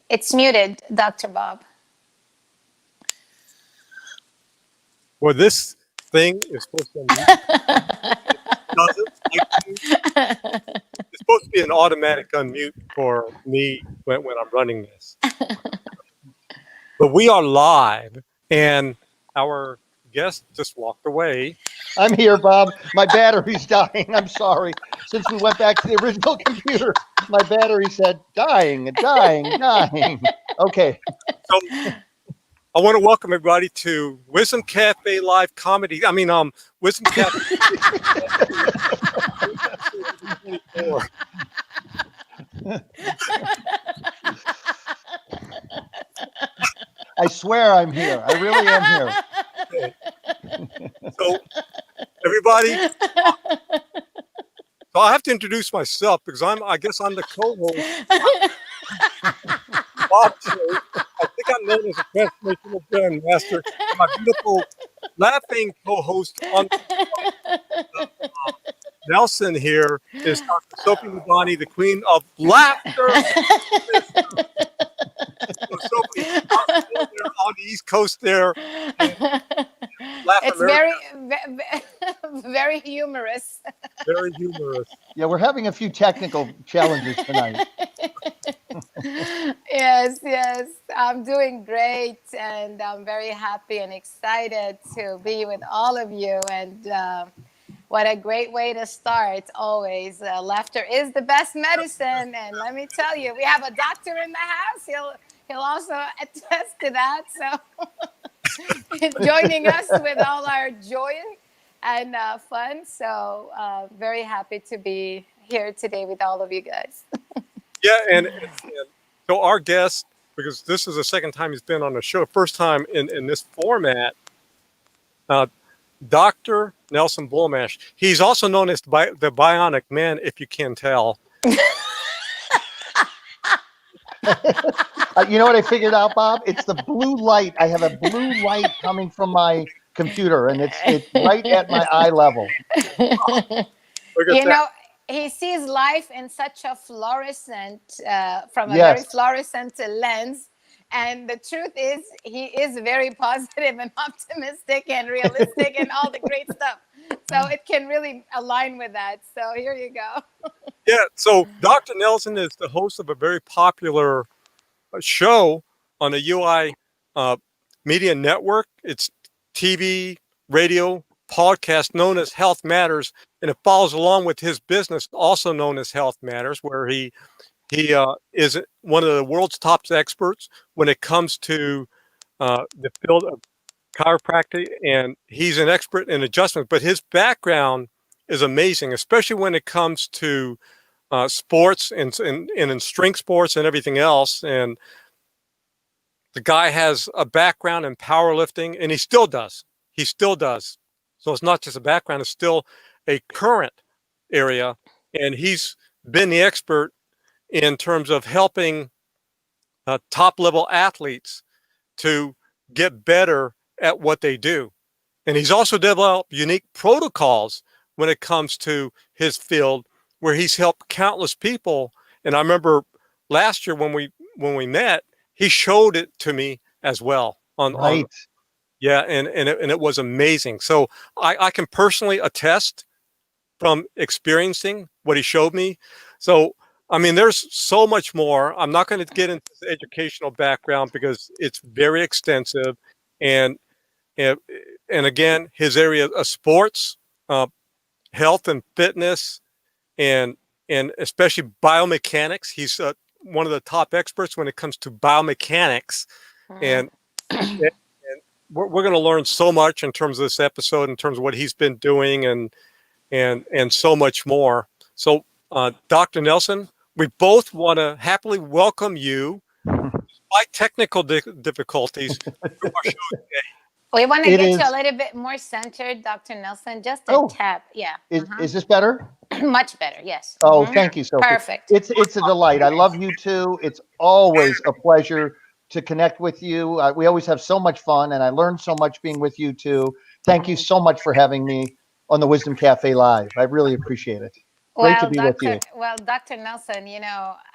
It's muted, Dr. Bob. Well, this thing is supposed to unmute. It doesn't like to. It's supposed to be an automatic unmute for me when I'm running this. But we are live, and our guest just walked away. I'm here, Bob. My battery's dying. I'm sorry. Since we went back to the original computer, my battery said dying. Okay. So I want to welcome everybody to Wisdom Cafe Live Comedy. Wisdom Cafe. I swear I'm here. I really am here. Okay. So, everybody, so I have to introduce myself because I guess I'm the co-host. Bob Choat. I think I'm known as a transformational brand master. My beautiful laughing co-host on Nelson here is Dr. Sofie Nubani, the queen of laughter. So Sophie, on the East Coast there. It's very, very humorous. Very humorous. Yeah, we're having a few technical challenges tonight. Yes. I'm doing great, and I'm very happy and excited to be with all of you. And what a great way to start, always. Laughter is the best medicine. And let me tell you, we have a doctor in the house. He'll also attest to that. So joining us with all our joy and fun. So very happy to be here today with all of you guys. Yeah, and so our guest, because this is the second time he's been on the show, first time in this format, Dr. Nelson Bulmash. He's also known as the Bionic Man, if you can tell. You know what I figured out, Bob? It's the blue light. I have a blue light coming from my computer, and it's right at my eye level. He sees life in such a fluorescent, from a very fluorescent lens. And the truth is, he is very positive and optimistic and realistic and all the great stuff. So it can really align with that. So here you go. Yeah, so Dr. Nelson is the host of a very popular show on the UI Media Network. It's TV, radio, podcast known as Health Matters, and it follows along with his business, also known as Health Matters, where he is one of the world's top experts when it comes to the field of chiropractic, and he's an expert in adjustment. But his background is amazing, especially when it comes to sports and in strength sports and everything else. And the guy has a background in powerlifting, and he still does. So it's not just a background, it's still a current area. And he's been the expert in terms of helping top level athletes to get better at what they do. And he's also developed unique protocols when it comes to his field, where he's helped countless people. And I remember last year when we met, he showed it to me as well. And it was amazing. So I can personally attest from experiencing what he showed me. So, there's so much more. I'm not going to get into the educational background because it's very extensive. And again, his area of sports, health and fitness, and especially biomechanics. He's one of the top experts when it comes to biomechanics. And we're going to learn so much in terms of this episode, in terms of what he's been doing and so much more. So, Dr. Nelson, we both want to happily welcome you, despite technical difficulties, to our show today. We want to get you a little bit more centered, Dr. Nelson, just a tap. Yeah. Is this better? Much better, yes. Oh, thank you, Sophie. Perfect. It's a delight. I love you too. It's always a pleasure to connect with you. We always have so much fun, and I learned so much being with you too. Thank you so much for having me on the Wisdom Cafe Live. I really appreciate it. Great to Well, be with Dr. you. Well, Dr. Nelson,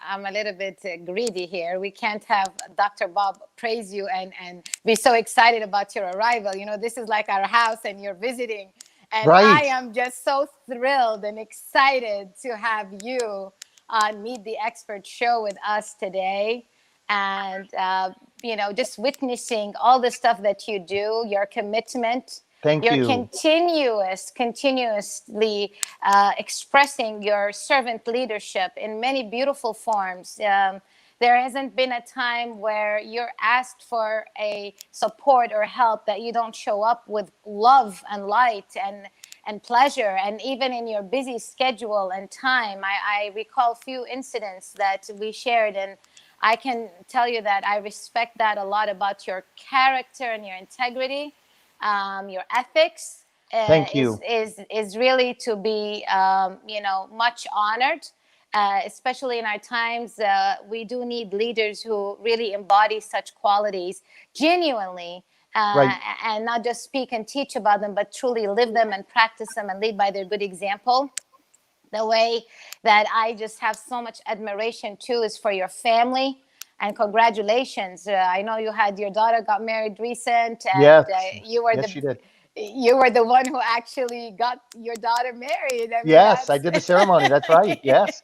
I'm a little bit greedy here. We can't have Dr. Bob praise you and be so excited about your arrival. This is like our house and you're visiting. And I Right. am just so thrilled and excited to have you on Meet the Expert show with us today. And, just witnessing all the stuff that you do, your commitment, Thank your you. continuously expressing your servant leadership in many beautiful forms. There hasn't been a time where you're asked for a support or help that you don't show up with love and light and pleasure. And even in your busy schedule and time, I recall few incidents that we shared, and I can tell you that I respect that a lot about your character and your integrity, your ethics. Thank Is you. is really to be much honored, especially in our times. We do need leaders who really embody such qualities genuinely, Right. and not just speak and teach about them, but truly live them and practice them and lead by their good example. The way that I just have so much admiration too is for your family. And congratulations! I know you had your daughter got married recent, and Yes. you were Yes, the she did. you were the one who actually got your daughter married. I mean, Yes, I that's did the ceremony. That's right. Yes.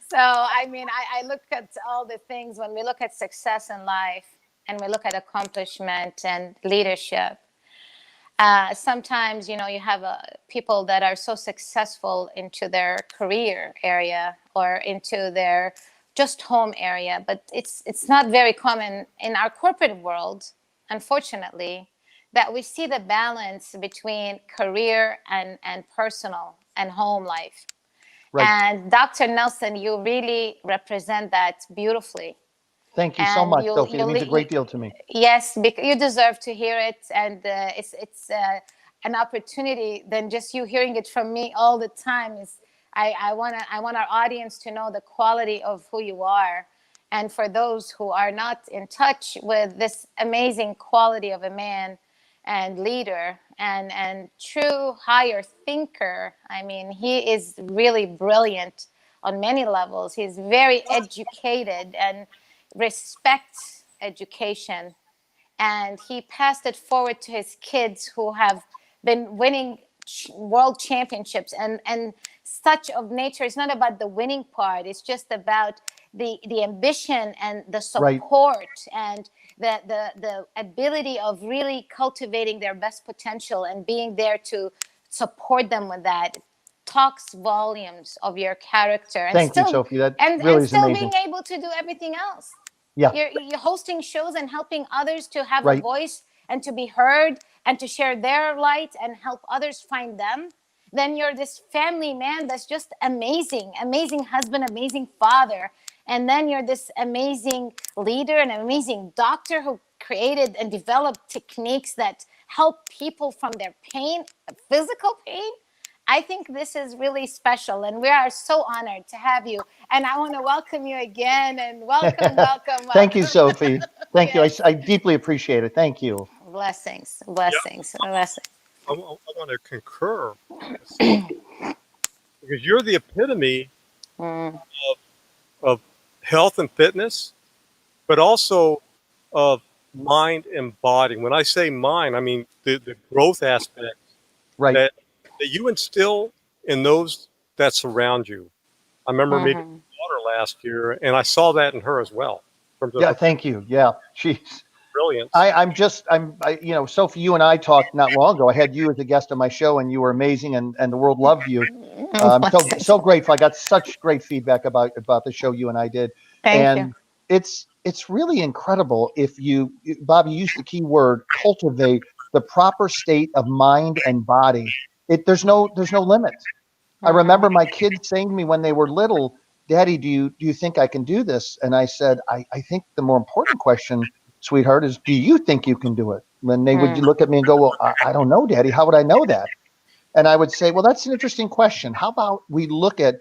so. I mean, I look at all the things when we look at success in life, and we look at accomplishment and leadership. Sometimes you have people that are so successful into their career area or into their just home area, but it's not very common in our corporate world, unfortunately, that we see the balance between career and personal and home life. Right. And Dr. Nelson, you really represent that beautifully. Thank you so And much, Sophie. That means a great deal to me. yes, because you deserve to hear it, and it's an opportunity than just you hearing it from me all the time. Is I want our audience to know the quality of who you are, and for those who are not in touch with this amazing quality of a man and leader and true higher thinker. I mean, he is really brilliant on many levels. He's very educated and respects education, and he passed it forward to his kids who have been winning world championships and such of nature. It's not about the winning part, it's just about the ambition and the Right. support and the ability of really cultivating their best potential and being there to support them with that. Talks volumes of your character, and Thank you, still Sophie. That and really is still amazing. being able to do everything else. Yeah. You're hosting shows and helping others to have a Right. voice and to be heard and to share their light and help others find them. Then you're this family man that's just amazing, amazing husband, amazing father. And then you're this amazing leader and an amazing doctor who created and developed techniques that help people from their pain, physical pain. I think this is really special, and we are so honored to have you. And I want to welcome you again, and welcome, welcome, Thank you, welcome. Sophie. Thank you. I, Yes, I deeply appreciate it. Thank you. blessings, Yeah, blessings, blessings. I want to concur, Sophie, because you're the epitome Mm, of health and fitness, but also of mind and body. When I say mind, I mean the growth aspect Right. that you instill in those that surround you. I remember meeting mhm. your daughter last year, and I saw that in her as well, in terms of Yeah. her Thank you. Yeah. She's. brilliance. I'm Sophie, you and I talked not long ago. I had you as a guest on my show and you were amazing and the world loved you. So Blessings. grateful. I got such great feedback about the show you and I did. Thank you. And it's really incredible if Bobby used the key word cultivate the proper state of mind and body. There's no limit. I remember Mhm. my kids saying to me when they were little, Daddy, do you think I can do this? And I said, I think the more important question, sweetheart, is do you think you can do it? When they would Mm, look at me and go, well, I don't know, Daddy. How would I know that? And I would say, well, that's an interesting question. How about we look at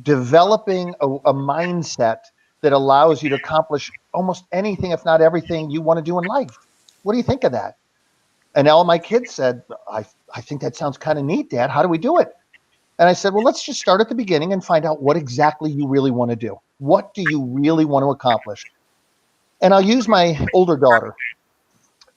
developing a mindset that allows you to accomplish almost anything, if not everything, you want to do in life? What do you think of that? And all my kids said, I think that sounds kind of neat, Dad. How do we do it? And I said, well, let's just start at the beginning and find out what exactly you really want to do. What do you really want to accomplish? And I'll use my older daughter.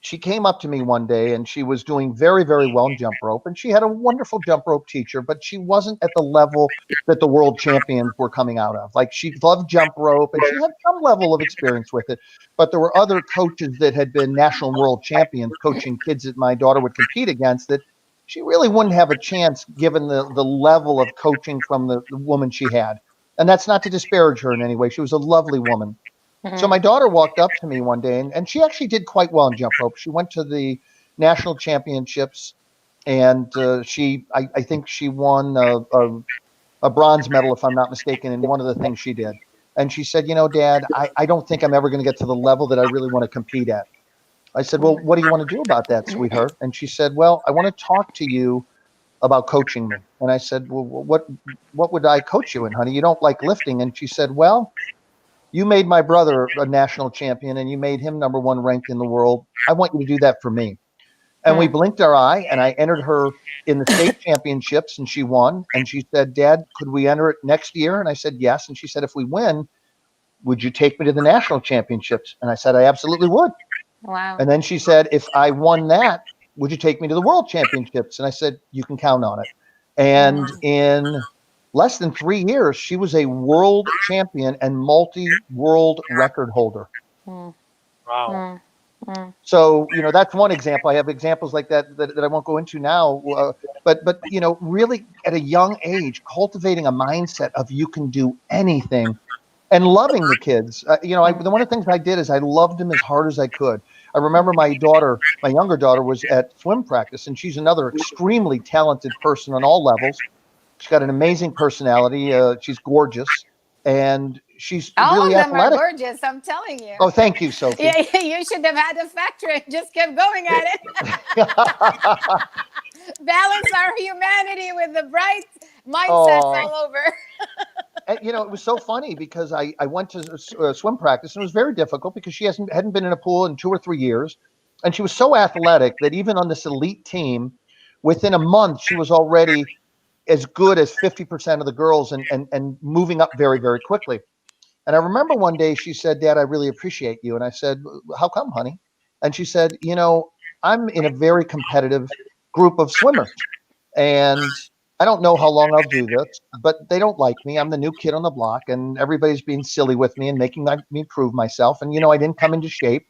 She came up to me one day and she was doing very, very well in jump rope. And she had a wonderful jump rope teacher, but she wasn't at the level that the world champions were coming out of. Like, she loved jump rope and she had some level of experience with it. But there were other coaches that had been national and world champions coaching kids that my daughter would compete against that she really wouldn't have a chance given the level of coaching from the woman she had. And that's not to disparage her in any way. She was a lovely woman. So my daughter walked up to me one day, and she actually did quite well in jump rope. She went to the national championships, and I think she won a bronze medal, if I'm not mistaken, in one of the things she did. And she said, Dad, I don't think I'm ever going to get to the level that I really want to compete at. I said, well, what do you want to do about that, sweetheart? And she said, well, I want to talk to you about coaching me. And I said, well, what would I coach you in, honey? You don't like lifting. And she said, well, you made my brother a national champion and you made him number one ranked in the world. I want you to do that for me. And we blinked our eye, and I entered her in the state championships, and she won. And she said, Dad, could we enter it next year? And I said, yes. And she said, if we win, would you take me to the national championships? And I said, I absolutely would. Wow. And then she said, if I won that, would you take me to the world championships? And I said, you can count on it. And in less than 3 years, she was a world champion and multi-world record holder. Wow. So, that's one example. I have examples like that I won't go into now. But really at a young age, cultivating a mindset of you can do anything and loving the kids. One of the things I did is I loved them as hard as I could. I remember my younger daughter was at swim practice, and she's another extremely talented person on all levels. She's got an amazing personality. She's gorgeous, and she's All really of them are athletic. gorgeous, I'm telling you. Oh, thank you, Sophie. Yeah, you should have had a factory and just kept going at it. Balance our humanity with the bright mindsets all over. It was so funny because I went to swim practice, and it was very difficult because she hadn't been in a pool in 2 or 3 years, and she was so athletic that even on this elite team, within a month she was already as good as 50% of the girls and moving up very, very quickly. And I remember one day she said, Dad, I really appreciate you. And I said, how come, honey? And she said, I'm in a very competitive group of swimmers, and I don't know how long I'll do this, but they don't like me. I'm the new kid on the block, and everybody's being silly with me and making me prove myself. And, I didn't come into shape.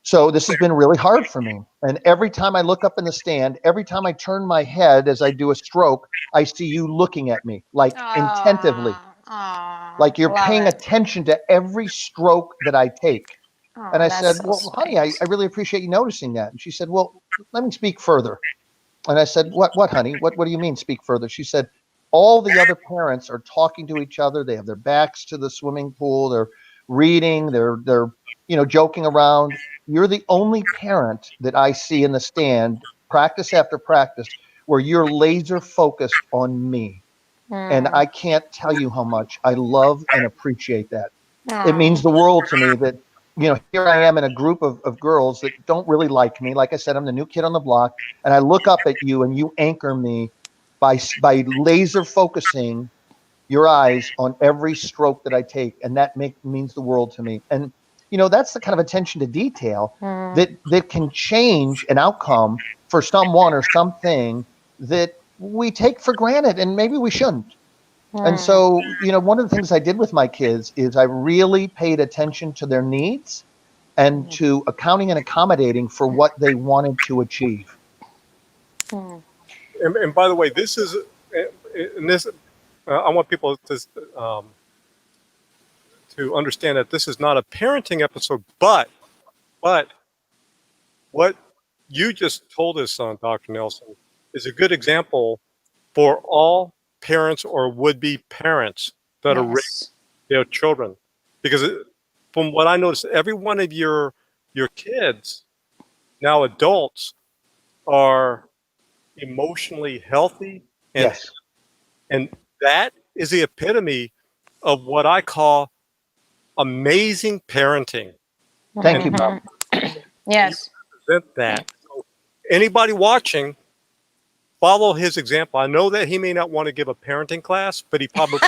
So this has been really hard for me. And every time I look up in the stand, every time I turn my head as I do a stroke, I see you looking at me, like intentively, like you're paying attention to every stroke that I take. And I said, well, honey, I really appreciate you noticing that. And she said, well, let me speak further. And I said, what, honey? What do you mean speak further? She said, all the other parents are talking to each other. They have their backs to the swimming pool. They're reading. They're joking around. You're the only parent that I see in the stand, practice after practice, where you're laser focused on me. And I can't tell you how much I love and appreciate that. It means the world to me that, here I am in a group of girls that don't really like me. Like I said, I'm the new kid on the block, and I look up at you and you anchor me by laser focusing your eyes on every stroke that I take. And that means the world to me. And, that's the kind of attention to detail that can change an outcome for someone or something that we take for granted, and maybe we shouldn't. And so, one of the things I did with my kids is I really paid attention to their needs and to accounting and accommodating for what they wanted to achieve. And by the way, this is, and this, I want people to understand that this is not a parenting episode, but what you just told us on, Dr. Nelson, is a good example for all parents or would-be parents that are raising their children. Because from what I noticed, every one of your kids, now adults, are emotionally healthy, Yes. and that is the epitome of what I call amazing parenting. Thank you, Bob. Yes. You present that. So anybody watching, follow his example. I know that he may not want to give a parenting class, but he probably.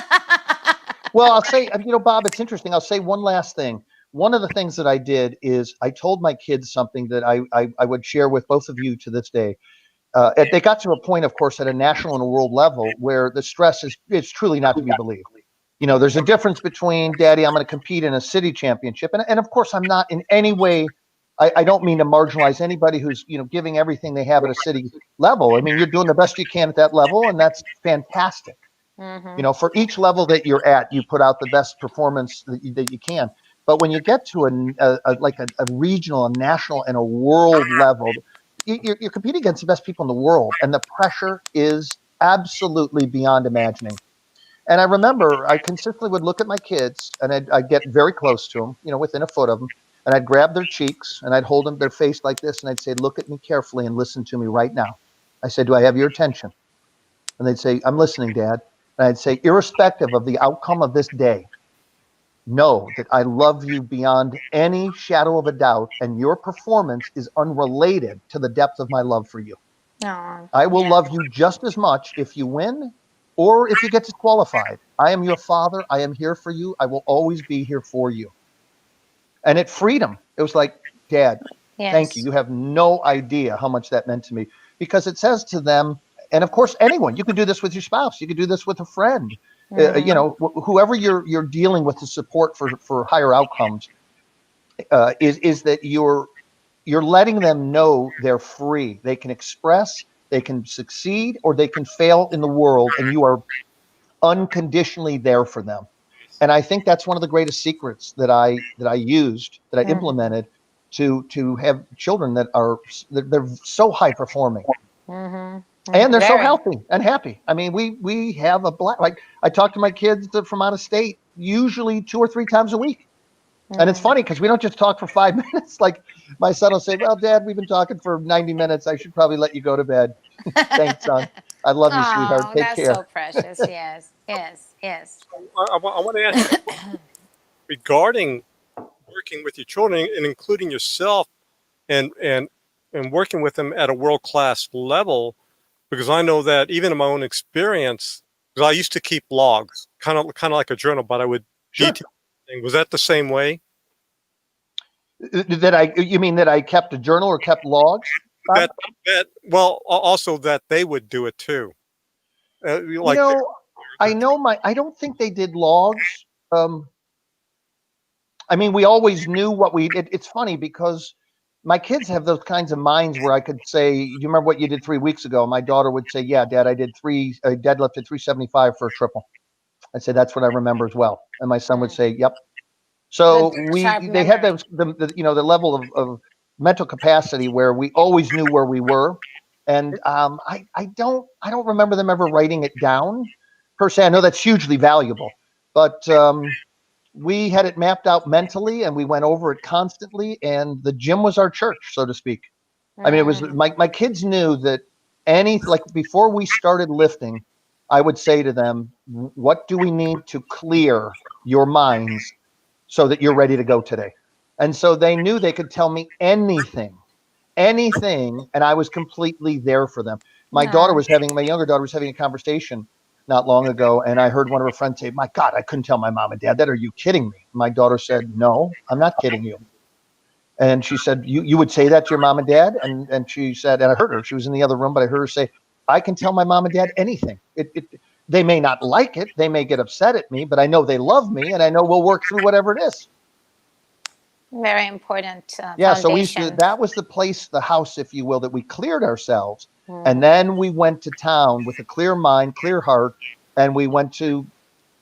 Well, I'll say, Bob, it's interesting. I'll say one last thing. One of the things that I did is I told my kids something that I would share with both of you to this day. They got to a point, of course, at a national and a world level where the stress is truly not to be believed. There's a difference between, Daddy, I'm going to compete in a city championship. And of course, I'm not in any way, I don't mean to marginalize anybody who's, giving everything they have at a city level. I mean, you're doing the best you can at that level, and that's fantastic. Mm-hmm. For each level that you're at, you put out the best performance that you can. But when you get to a regional, a national, and a world level, you're competing against the best people in the world, and the pressure is absolutely beyond imagining. And I remember I consistently would look at my kids, and I'd get very close to them, within a foot of them, and I'd grab their cheeks and I'd hold them their face like this, and I'd say, "Look at me carefully and listen to me right now." I said, "Do I have your attention?" And they'd say, "I'm listening, Dad." And I'd say, "Irrespective of the outcome of this day, know that I love you beyond any shadow of a doubt, and your performance is unrelated to the depth of my love for you. Oh, I will yeah. love you just as much if you win or if you get disqualified. I am your father. I am here for you. I will always be here for you." And it freed him. It was like, "Dad, thank you. Yes. You have no idea how much that meant to me," because it says to them, and of course, anyone, you could do this with your spouse, you could do this with a friend, Mm-hmm. whoever you're dealing with, the support for higher outcomes, is that you're letting them know they're free. They can express, they can succeed, or they can fail in the world, and you are unconditionally there for them. And I think that's one of the greatest secrets that I used, that I Mm-hmm. implemented to have children that are, they're so high performing, Mm-hmm. and they're so Very. healthy and happy. I mean, we have a black, like, I talk to my kids from out of state usually 2 or 3 times a week. And it's Mm. funny because we don't just talk for 5 minutes. Like, my son will say, "Well, Dad, we've been talking for 90 minutes. I should probably let you go to bed." "Thanks, son. I love you, sweetheart. Oh, Take that's so care." precious. Yes. Yes. Yes. I want to ask you regarding working with your children and including yourself and and and working with them at a world class level, because I know that even in my own experience, because I used to keep logs, kind of like a journal, but I would Sure. detail. Was that the same way? You mean that I kept a journal or kept logs, Bob? That well, also that they would do it too, You like know, I don't think they did logs. Um, I mean, we always knew what it's funny because my kids have those kinds of minds where I could say, "Do you remember what you did 3 weeks ago?" My daughter would say, "Yeah, Dad, I deadlifted 375 for a triple." I'd say, "That's what I remember as well." And my son would Mm. say, "Yep." Good, So sharp they had memory. the level of mental capacity where we always knew where we were. And I don't remember them ever writing it down per se. I know that's hugely valuable, but we had it mapped out mentally, and we went over it constantly, and the gym was our church, so to speak. I mean, it was, Mm. my kids knew that, like, before we started lifting, I would say to them, "What do we need to clear your minds so that you're ready to go today?" And so they knew they could tell me anything, and I was completely there for them. No. My younger daughter was having a conversation not long ago, and I heard one of her friends say, "My God, I couldn't tell my mom and dad that. Are you kidding me?" My daughter said, "No, I'm not kidding you." And she said, "You would say that to your mom and dad?" And she said, and I heard her, she was in the other room, but I heard her say, "I can tell my mom and dad anything. They may not like it, they may get upset at me, but I know they love me, and I know we'll work through whatever it is." Very important Yeah, so we used to, foundation. that was the place, the house, if you will, that we cleared ourselves. And Mm. then we went to town with a clear mind, clear heart, and we went to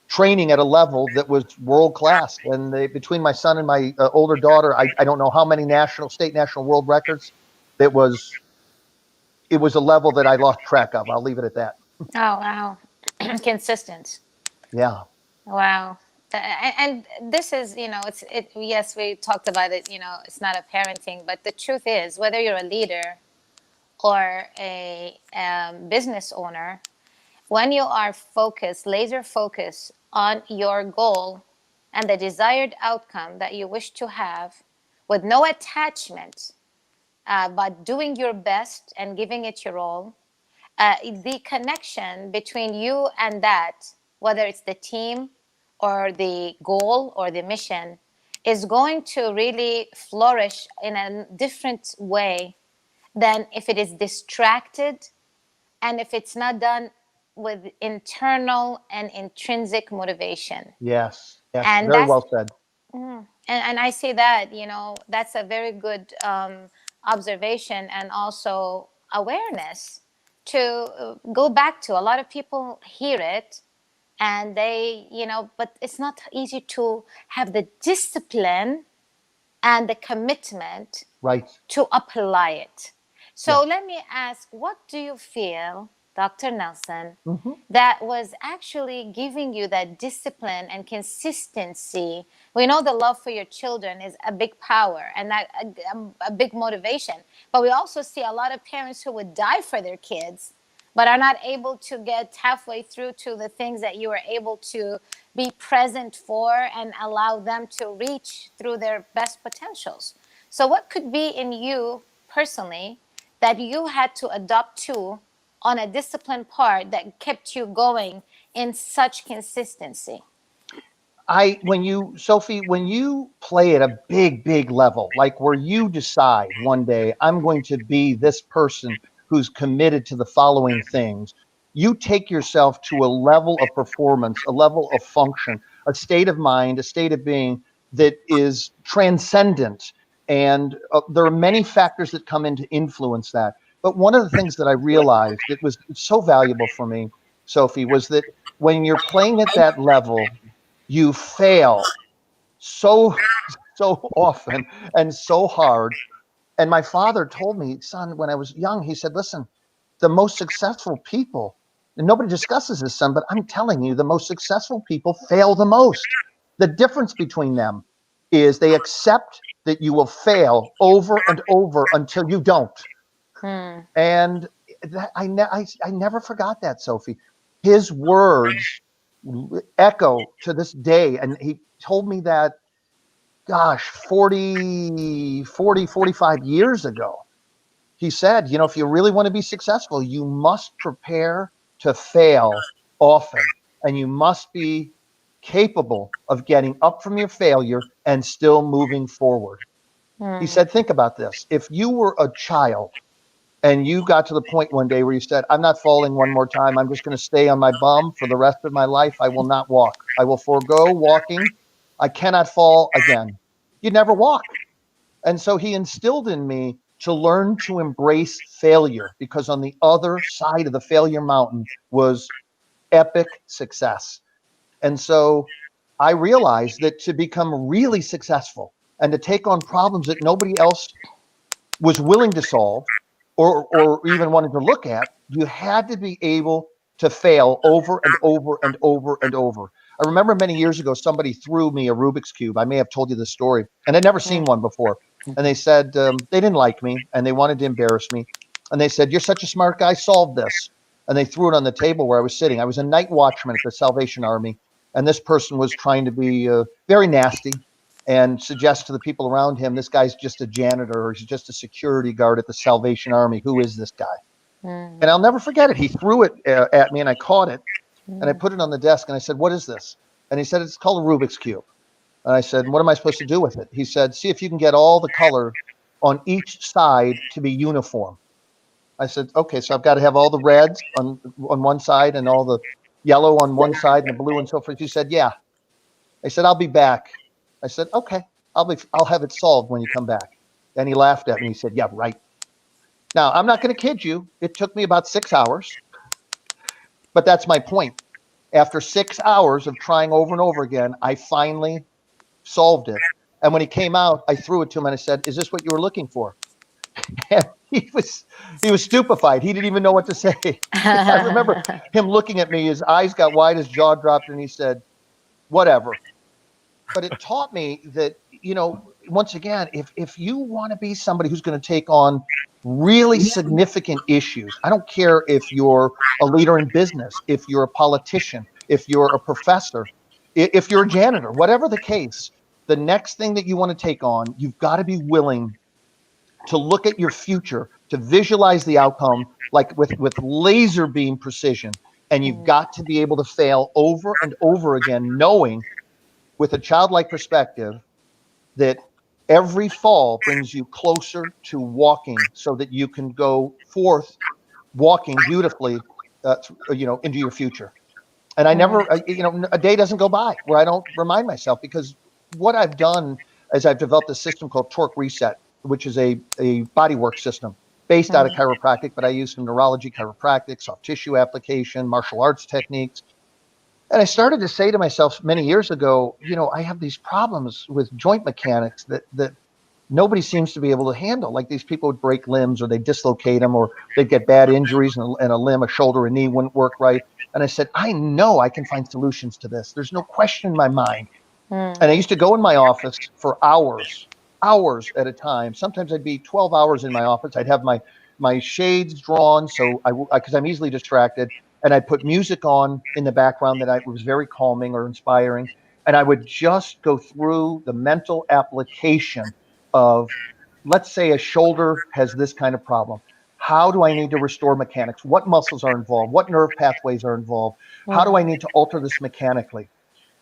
training at a level that was world class. And between my son and my older daughter, I don't know how many national, state, national, world records. It was it was a level that I lost track of. I'll leave it at that. Oh, wow. Consistent. Yeah, Wow. And this is, it's it. Yes, we talked about it. It's not a parenting, but the truth is, whether you're a leader or a business owner, when you are focused, laser focused on your goal and the desired outcome that you wish to have, with no attachment, but doing your best and giving it your all, the connection between you and that, whether it's the team or the goal or the mission, is going to really flourish in a different way than if it is distracted and if it's not done with internal and intrinsic motivation. Yes. Yes. And Very that's well said. and I say that, that's a very good observation and also awareness to go back to. A lot of people hear it and they, but it's not easy to have the discipline and the commitment Right. to apply it. So Yes. let me ask, what do you feel, Dr. Nelson, Hmm. that was actually giving you that discipline and consistency? We know the love for your children is a big power and that a big motivation, but we also see a lot of parents who would die for their kids but are not able to get halfway through to the things that you were able to be present for and allow them to reach through their best potentials. So, what could be in you personally that you had to adopt to on a disciplined part that kept you going in such consistency? Sophie, when you play at a big, big level, like where you decide one day, I'm going to be this person who's committed to the following things, you take yourself to a level of performance, a level of function, a state of mind, a state of being that is transcendent. And there are many factors that come in to influence that. But one of the things that I realized that was so valuable for me, Sophie, was that when you're playing at that level, you fail so so often and so hard. And my father told me, son, when I was young, he said, listen, the most successful people, and nobody discusses this, son, but I'm telling you, the most successful people fail the most. The difference between them is they accept that you will fail over and over until you don't. Hmm. And I never forgot that, Sophie. His words echo to this day. And he told me that, gosh, 45 years ago. He said, if you really want to be successful, you must prepare to fail often. And you must be capable of getting up from your failure and still moving forward. He Hmm. said, think about this. If you were a child and you got to the point one day where you said, I'm not falling one more time. I'm just going to stay on my bum for the rest of my life. I will not walk. I will forego walking. I cannot fall again. You'd never walk. And so he instilled in me to learn to embrace failure, because on the other side of the failure mountain was epic success. And so I realized that to become really successful and to take on problems that nobody else was willing to solve, or even wanted to look at, you had to be able to fail over and over and over and over. I remember many years ago, somebody threw me a Rubik's Cube. I may have told you this story, and I'd never seen one before. And they said they didn't like me and they wanted to embarrass me. And they said, you're such a smart guy, solve this. And they threw it on the table where I was sitting. I was a night watchman at the Salvation Army. And this person was trying to be very nasty and suggest to the people around him, this guy's just a janitor or he's just a security guard at the Salvation Army. Who is this guy? And Hmm. I'll never forget it. He threw it at me and I caught it and I put it on the desk and I said, what is this? And he said, it's called a Rubik's Cube. And I said, what am I supposed to do with it? He said, see if you can get all the color on each side to be uniform. I said, okay, so I've got to have all the reds on one side and all the yellow on one side and the blue and so forth. He said, yeah. I said, I'll be back. I said, okay, I'll have it solved when you come back. And he laughed at me. He said, yeah, right. Now, I'm not going to kid you. It took me about 6 hours, but that's my point. After 6 hours of trying over and over again, I finally solved it. And when he came out, I threw it to him and I said, is this what you were looking for? And he was stupefied. He didn't even know what to say. I remember him looking at me, his eyes got wide, his jaw dropped, and he said, whatever. But it taught me that, once again, if you want to be somebody who's going to take on really significant issues, I don't care if you're a leader in business, if you're a politician, if you're a professor, if you're a janitor, whatever the case, the next thing that you want to take on, you've got to be willing to look at your future, to visualize the outcome, like with laser beam precision. And you've got to be able to fail over and over again, knowing with a childlike perspective that every fall brings you closer to walking so that you can go forth walking beautifully, into your future. And I never, a day doesn't go by where I don't remind myself, because what I've done is I've developed a system called Torque Reset, which is a bodywork system based out of chiropractic, but I use some neurology, chiropractic, soft tissue application, martial arts techniques. And I started to say to myself many years ago, I have these problems with joint mechanics that nobody seems to be able to handle. Like these people would break limbs, or they dislocate them, or they'd get bad injuries, and a limb, a shoulder, a knee wouldn't work right. And I said, I know I can find solutions to this. There's no question in my mind. And I used to go in my office for hours at a time. Sometimes I'd be 12 hours in my office. I'd have my shades drawn, so because I'm easily distracted, and I'd put music on in the background that I was very calming or inspiring, and I would just go through the mental application of, let's say a shoulder has this kind of problem. How do I need to restore mechanics? What muscles are involved? What nerve pathways are involved? How do I need to alter this mechanically?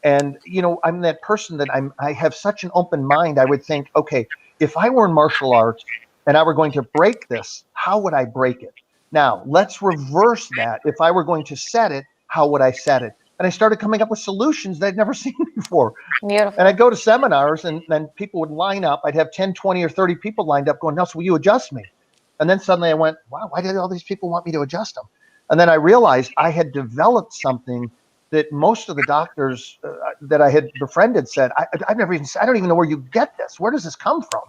And I'm that person that I have such an open mind. I would think, okay, if I were in martial arts and I were going to break this, how would I break it? Now let's reverse that. If I were going to set it, how would I set it? And I started coming up with solutions that I'd never seen before. And I'd Beautiful. go to seminars, and then people would line up. I'd have 10, 20, or 30 people lined up going, Nelson, will you adjust me? And then suddenly I went, wow, why did all these people want me to adjust them? And then I realized I had developed something that most of the doctors that I had befriended said, I don't even know where you get this. Where does this come from?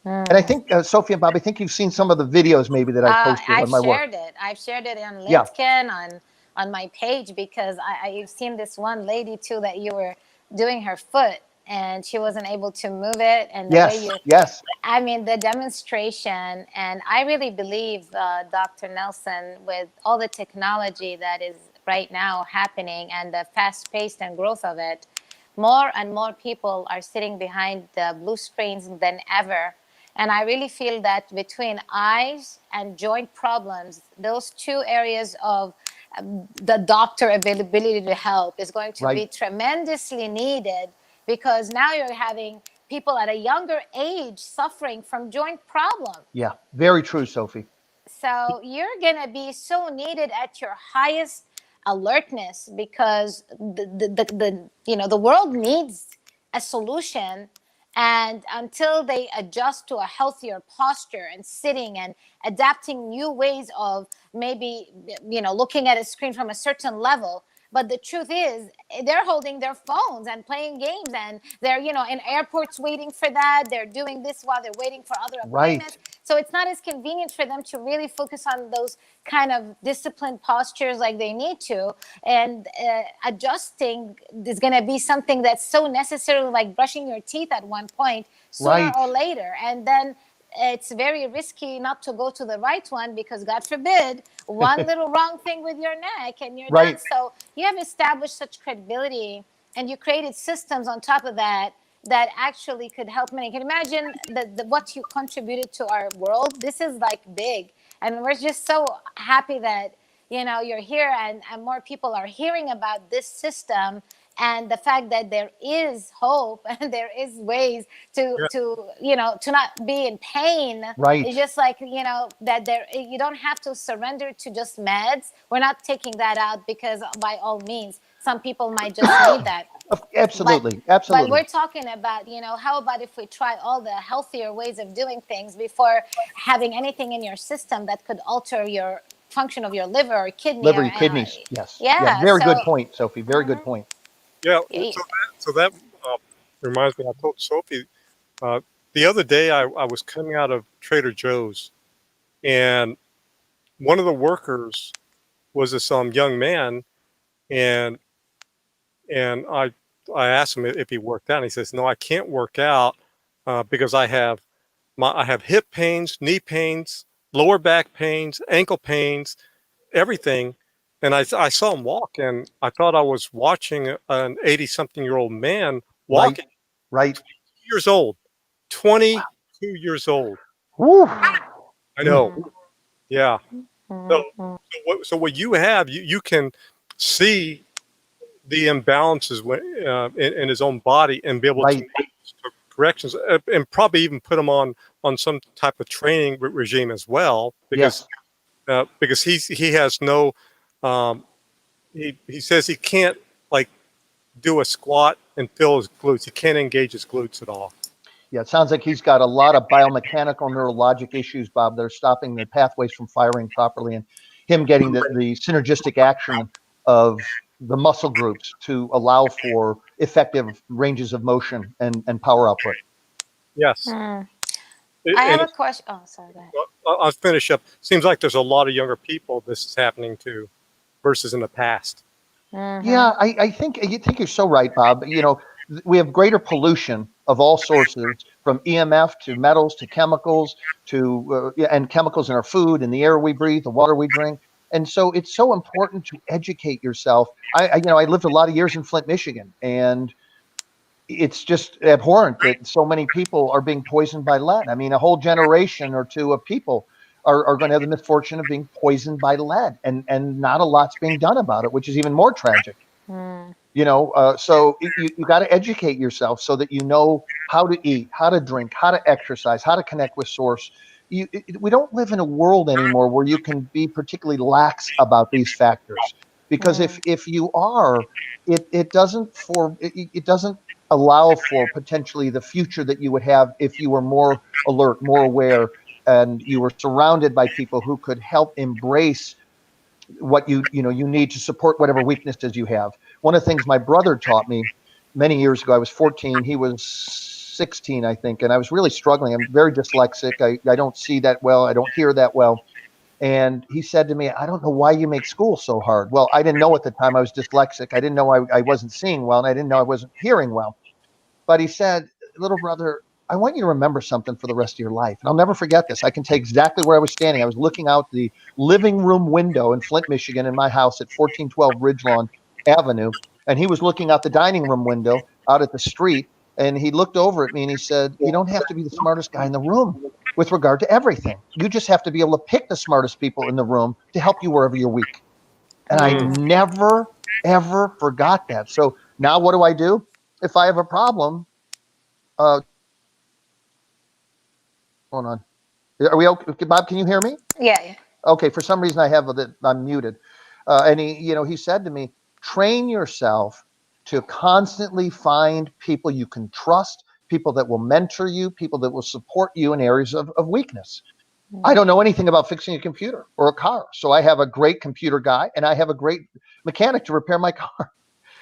And I think, Sophie and Bob, I think you've seen some of the videos maybe that I posted on I've my work. shared it. I've shared it on Yeah. LinkedIn, on my page, because I've seen this one lady too that you were doing her foot and she wasn't able to move it, and the way Yes. you, Yes. I mean, the demonstration. And I really believe, Dr. Nelson, with all the technology that is right now happening and the fast pace and growth of it, more and more people are sitting behind the blue screens than ever. And I really feel that between eyes and joint problems, those two areas of the doctor availability to help is going to be Right. tremendously needed, because now you're having people at a younger age suffering from joint problems. Yeah. Very true, Sophie. So you're going to be so needed at your highest alertness, because the world needs a solution. And until they adjust to a healthier posture and sitting and adapting new ways of maybe looking at a screen from a certain level. But the truth is, they're holding their phones and playing games, and they're in airports waiting for that. They're doing this while they're waiting for other Right. appointments. So it's not as convenient for them to really focus on those kind of disciplined postures like they need to. And adjusting is going to be something that's so necessary, like brushing your teeth at one point, sooner Right. or later. And then it's very risky not to go to the right one, because God forbid one little wrong thing with your neck and you're done. Right. So you have established such credibility, and you created systems on top of that that actually could help many. Can you imagine what you contributed to our world? This is like big. And we're just so happy that you're here, and more people are hearing about this system, and the fact that there is hope and there is ways Yeah. to not be in pain. Right. It's just like that there, you don't have to surrender to just meds. We're not taking that out, because by all means some people might just need that. but Absolutely. but Absolutely. we're talking about, how about if we try all the healthier ways of doing things before having anything in your system that could alter your function of your liver or kidney, Liver, or your kidneys. Yes. Yeah. yeah. Very good So point, Sophie. Very good point. Yeah. y- So that uh, reminds me. I told Sophie uh, the other day I was coming out of Trader Joe's, and one of the workers was this young man, and and I asked him if he worked out, and he says, "No, I can't work out because I have hip pains, knee pains, lower back pains, ankle pains, everything." And I saw him walk, and I thought I was watching an 80-something-year-old man Right. walking, Right. 22 years old, 22 years old. Woo. mm, I Mm. know. mm. Yeah. So, Mm-hmm. what you have, you can see the imbalances in his own body and be able to Right. make corrections, and probably even put him on some type of training regime as well, Yes. because he has no, um, he says he can't like do a squat and feel his glutes. He can't engage his glutes at all. Yeah, it sounds like he's got a lot of biomechanical neurologic issues, Bob, that are stopping the pathways from firing properly, and him getting the synergistic action of the muscle groups to allow for effective ranges of motion and power output. Yes, Mm. I have and a question. Oh, sorry, go ahead. I'll finish up. Seems like there's a lot of younger people this is happening to versus in the past. Yeah, Mm-hmm. I think you're so right, Bob. We have greater pollution of all sources, from EMF to metals to chemicals to yeah, and chemicals in our food and the air we breathe, the water we drink. And so it's so important to educate yourself. I lived a lot of years in Flint, Michigan, and it's just abhorrent that so many people are being poisoned by lead. I mean, a whole generation or two of people are going to have the misfortune of being poisoned by lead, and not a lot's being done about it, which is even more tragic. Mm. So you got to educate yourself so that you know how to eat, how to drink, how to exercise, how to connect with source. We don't live in a world anymore where you can be particularly lax about these factors, because Mm. if you are, it doesn't allow for potentially the future that you would have if you were more alert, more aware, and you were surrounded by people who could help embrace what you need to support whatever weaknesses you have. One of the things my brother taught me many years ago, I was 14, he was 16, I think, and I was really struggling. I'm very dyslexic. I don't see that well, I don't hear that well. And he said to me, I don't know why you make school so hard. Well, I didn't know at the time I was dyslexic. I didn't know I wasn't seeing well, and I didn't know I wasn't hearing well. But he said, little brother, I want you to remember something for the rest of your life. And I'll never forget this. I can tell exactly where I was standing. I was looking out the living room window in Flint, Michigan, in my house at 1412 Ridgelawn Avenue. And he was looking out the dining room window out at the street. And he looked over at me and he said, you don't have to be the smartest guy in the room with regard to everything. You just have to be able to pick the smartest people in the room to help you wherever you're weak. And I Mm. Mm. never, ever forgot that. So now what do? If I have a problem, hold on. Are we okay, Bob? Can you hear me? Yeah. Yeah. Okay. For some reason, I have that I'm muted. And he said to me, train yourself to constantly find people you can trust, people that will mentor you, people that will support you in areas of weakness. I Mm. don't know anything about fixing a computer or a car, so I have a great computer guy and I have a great mechanic to repair my car.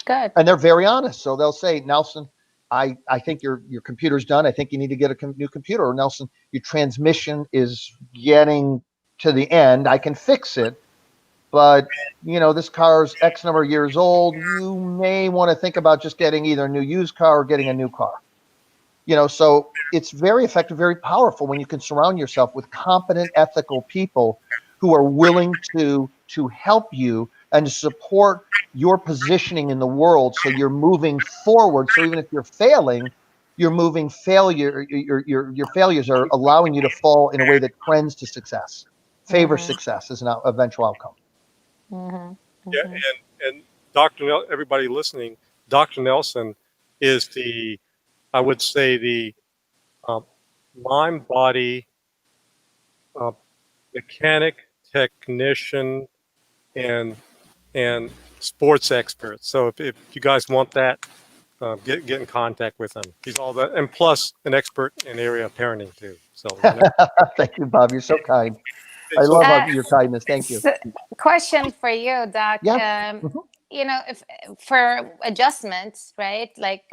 Good. And they're very honest. So they'll say, Nelson, I think your computer's done. I think you need to get a new computer. Or Nelson, your transmission is getting to the end. I can fix it, but this car's X number of years old. You may want to think about just getting either a new used car or getting a new car. So it's very effective, very powerful when you can surround yourself with competent, ethical people who are willing to help you and to support your positioning in the world, so you're moving forward. So even if you're failing, you're moving failure your failures are allowing you to fall in a way that trends to success, favor Mm-hmm. success as an eventual outcome. Mm-hmm. Yeah, Mm-hmm. and everybody listening, Dr. Nelson is I would say the um, mind body uh, mechanic, technician, and and sports expert. So if you guys want that, get in contact with him. He's all that, and plus an expert in area of parenting too. So. Thank you, Bob. You're so kind. I So love Uh, your kindness. Thank you. Question for you, Doc. Yeah. Mhm. If for adjustments, right? Like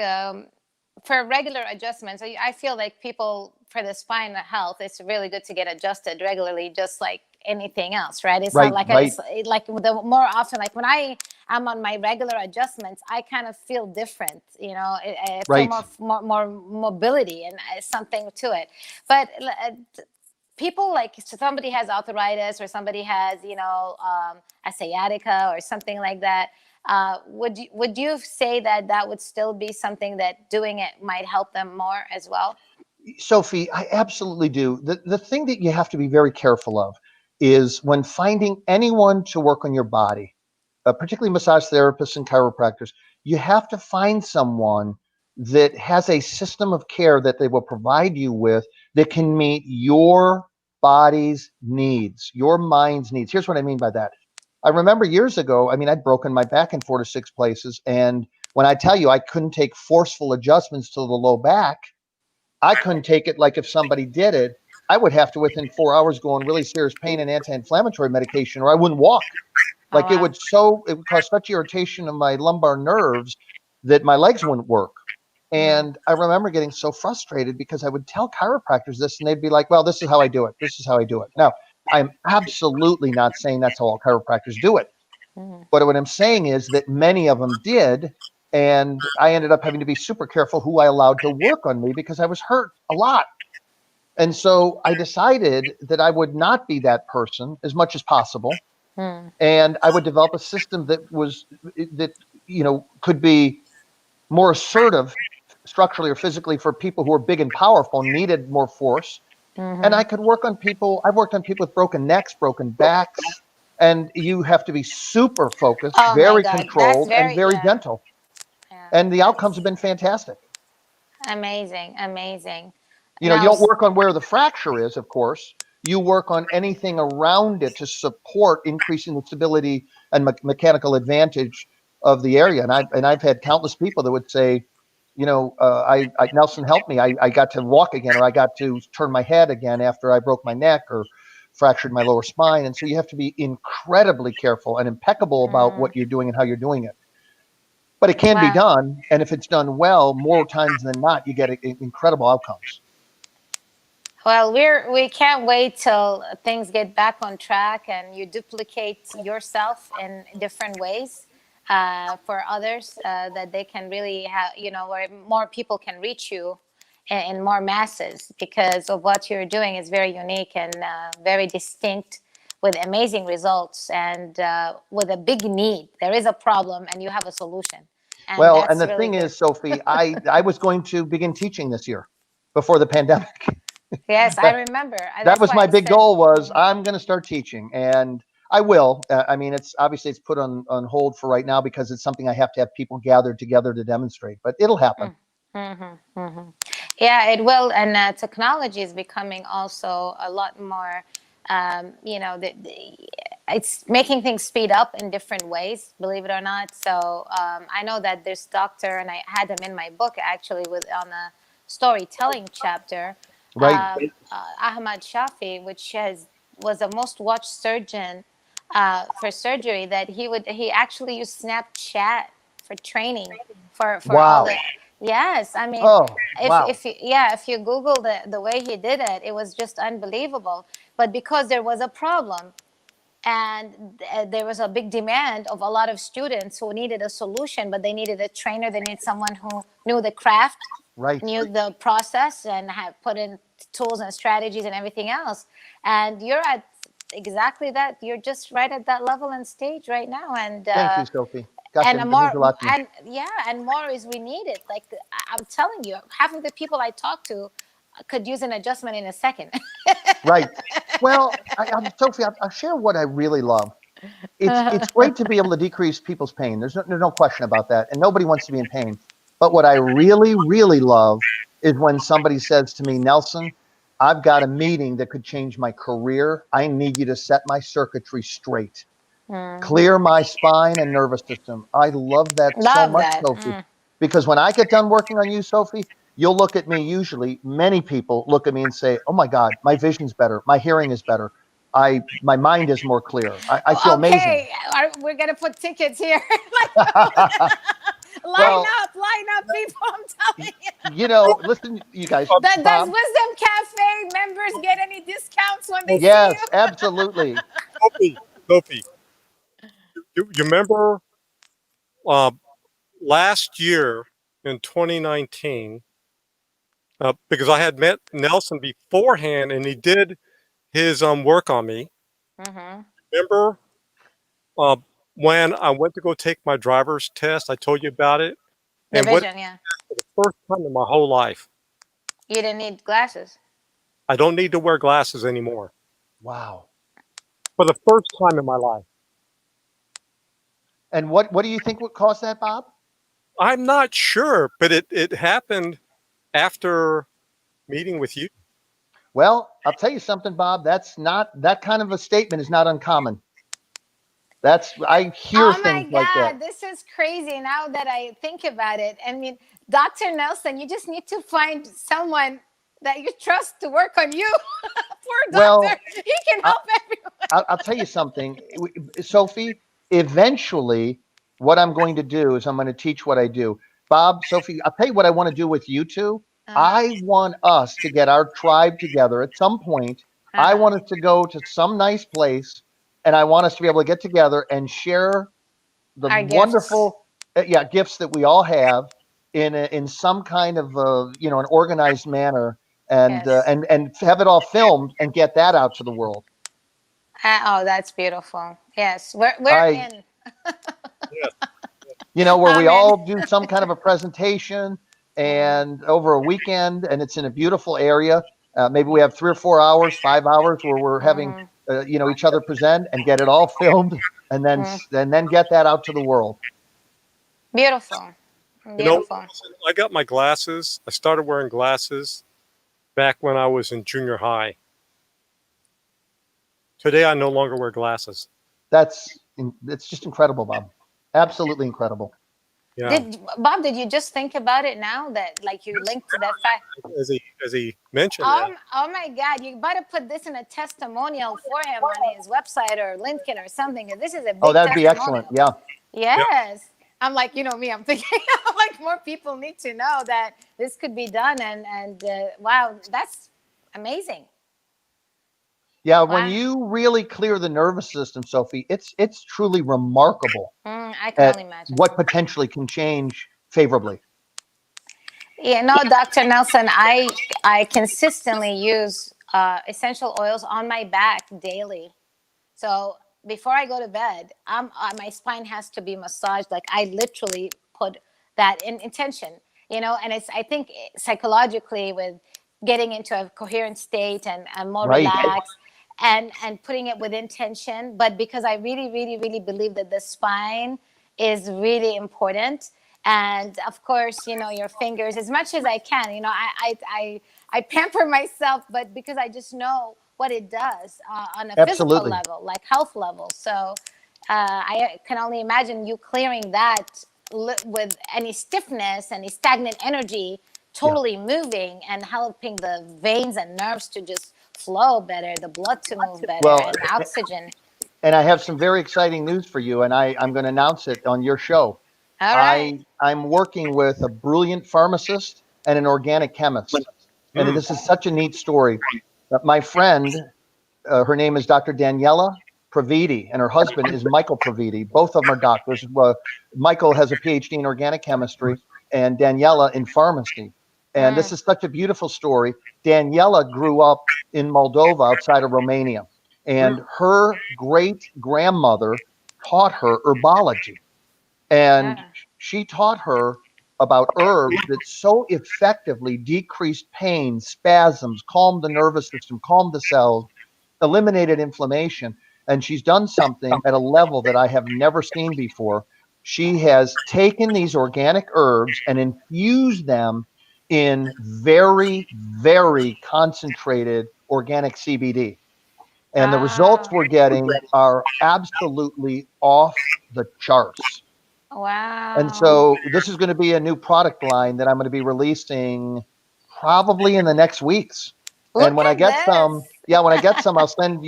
for regular adjustments, I feel like people for the spine health, it's really good to get adjusted regularly, just like anything else, right? It's not Right. like Right. it's like the more often, like when I am on my regular adjustments, I kind of feel different. I feel Right. more mobility, and something to it. But people, like somebody has arthritis or somebody has a sciatica or something like that, would you say that that would still be something that doing it might help them more as well? Sophie, I absolutely do. The thing that you have to be very careful of is when finding anyone to work on your body, particularly massage therapists and chiropractors, you have to find someone that has a system of care that they will provide you with that can meet your body's needs, your mind's needs. Here's what I mean by that. I remember years ago, I mean, I'd broken my back in 4 to 6 places. And when I tell you I couldn't take forceful adjustments to the low back, I couldn't take it like if somebody did it, I would have to within 4 hours go on really serious pain and anti-inflammatory medication, or I wouldn't walk. Oh Like wow. it would cause such irritation of my lumbar nerves that my legs wouldn't work. Mm, And I remember getting so frustrated because I would tell chiropractors this and they'd be like, well, this is how I do it. This is how I do it. Now, I'm absolutely not saying that's how all chiropractors do it. mm, But what I'm saying is that many of them did. And I ended up having to be super careful who I allowed to work on me because I was hurt a lot. And so I decided that I would not be that person as much as possible. mm, And I would develop a system that could be more assertive structurally or physically for people who are big and powerful, needed more force. And I mm-hmm. could work on people. I've worked on people with broken necks, broken backs, and you have to be super focused, Oh my very God, that's controlled, and very, very yeah, gentle. yeah, And the outcomes that's have been fantastic. amazing, amazing. You Now, don't work on where the fracture is, of course. You work on anything around it to support increasing the stability and mechanical advantage of the area. And I've had countless people that would say, Nelson helped me. I got to walk again, or I got to turn my head again after I broke my neck or fractured my lower spine. And so you have to be incredibly careful and impeccable about mm, what you're doing and how you're doing it. But it can be wow. done, and if it's done well, more times than not, you get incredible outcomes. Well, we can't wait till things get back on track and you duplicate yourself in different ways for others that they can really have, where more people can reach you in more masses because of what you're doing is very unique and very distinct with amazing results and with a big need. There is a problem and you have a solution, and Well, and that's the really thing good. is, Sophie, I was going to begin teaching this year before the pandemic. Yes, I that remember. that That's was why my I big said. goal was Mhm. I'm going to start teaching, and I will. I mean, it's obviously it's put on hold for right now because it's something I have to have people gathered together to demonstrate, but it'll happen. Mm-hmm, mm-hmm. Yeah, it will. And technology is becoming also a lot more, it's making things speed up in different ways, believe it or not. So I know that this doctor, and I had him in my book actually with on a storytelling chapter, Right. Ahmad Shafi, which was the most watched surgeon for surgery, that he actually used Snapchat for training for all Wow. the. Yes, I mean, Oh, wow. if you Google the way he did it, it was just unbelievable. But because there was a problem and there was a big demand of a lot of students who needed a solution, but they needed a trainer, they needed someone who knew the craft, Right. knew the process, and had put in tools and strategies and everything else. And you're at exactly that. You're just right at that level and stage right now, Thank you, Sophie. Gosh, and it means more a lot to me. and yeah, and more is we need it. Like I'm telling you, half of the people I talk to could use an adjustment in a second. Right. Well, Sophie, I'll share what I really love. It's great to be able to decrease people's pain. There's no question about that, and nobody wants to be in pain. But what I really, really love is when somebody says to me, Nelson, I've got a meeting that could change my career. I need you to set my circuitry straight, clear my spine and nervous system. I love that so Love much, that. Sophie, because when I get done working on you, Sophie, you'll look at me. Usually, many people look at me and say, "Oh my God, my vision's better, my hearing is better, my mind is more clear. I feel amazing." Okay, we're gonna put tickets here. Well, Line up, people. I'm telling you. listen, you guys, Does Tom. Wisdom Cafe members get any discounts when they see you? Yes, absolutely. Sophie, Sophie, you remember uh, last year in 2019, because I had met Nelson beforehand and he did his work on me. Mm-hmm. Remember uh, when I went to go take my driver's test? I told you about it. The And what vision, yeah. for the first time in my whole life, You didn't need glasses. I don't need to wear glasses anymore. Wow. for the first time in my life. And what do you think would cause that, Bob? I'm not sure, but it happened after meeting with you. Well, I'll tell you something, Bob. That's not that kind of a statement is not uncommon. That's I hear Oh my things like that. God, this is crazy now that I think about it. I mean, Dr. Nelson, you just need to find someone that you trust to work on you. Poor doctor. Well, He can I, help everyone. I'll tell you something, Sophie. Eventually, what I'm going to do is I'm going to teach what I do. Bob, Sophie, I'll tell you what I want to do with you two. Uh-huh. I want us to get our tribe together at some point. I Uh-huh. want us to go to some nice place, and I want us to be able to get together and share the Our gifts. wonderful yeah gifts that we all have in some kind of an organized manner, and Yes. have it all filmed and get that out to the world. Oh, that's beautiful. Yes. We're I in. Yes. Where we I'm in. all do some kind of a presentation Mm, and over a weekend, and it's in a beautiful area. Maybe we have 3 or 4 hours, 5 hours where we're having mhm, each other present and get it all filmed, mm. and then get that out to the world. Beautiful. You know, Beautiful. I got my glasses. I started wearing glasses back when I was in junior high. Today, I no longer wear glasses. It's just incredible, Bob. Absolutely incredible. Yeah, Did Bob, did you just think about it now that like you linked to that fact? as he mentioned Oh, that. oh my God, you better put this in a testimonial for him on his website or LinkedIn or something. This is a Oh, big that'd be excellent. testimonial. Yeah. Yeah, Yes. I'm like, me, I'm thinking like more people need to know that this could be done. And wow, that's amazing. Yeah, when Wow. you really clear the nervous system, Sophie, it's truly remarkable I can at only imagine. what potentially can change favorably. Dr. Nelson, I consistently use essential oils on my back daily. So before I go to bed, my spine has to be massaged. Like I literally put that in intention, and it's, I think psychologically with getting into a coherent state and more Right. relaxed and putting it with intention. But because I really, really, really believe that the spine is really important. And of course, your fingers as much as I can. I pamper myself, but because I just know what it does on a physical Absolutely. level, like health level. So I can only imagine you clearing that with any stiffness, any stagnant energy, Yeah. totally moving and helping the veins and nerves to just flow better, the blood to move better, Well, and oxygen. and I have some very exciting news for you, and I'm going to announce it on your show. All right. I'm working with a brilliant pharmacist and an organic chemist, and mm, this is such a neat story. My friend, her name is Dr. Daniela Praviti, and her husband is Michael Praviti. Both of them are doctors. Michael has a PhD in organic chemistry, and Daniela in pharmacy. And this Mm, is such a beautiful story. Daniela grew up in Moldova outside of Romania, mm. and her great grandmother taught her herbology. And yeah. she taught her about herbs that so effectively decreased pain, spasms, calmed the nervous system, calmed the cells, eliminated inflammation. And she's done something at a level that I have never seen before. She has taken these organic herbs and infused them in very, very concentrated organic CBD. And the results Oh, we're getting are absolutely off the charts. And wow. so this is going to be a new product line that I'm going to be releasing probably in the next weeks. And Look when I at get this. some, yeah, when I get some, I'll send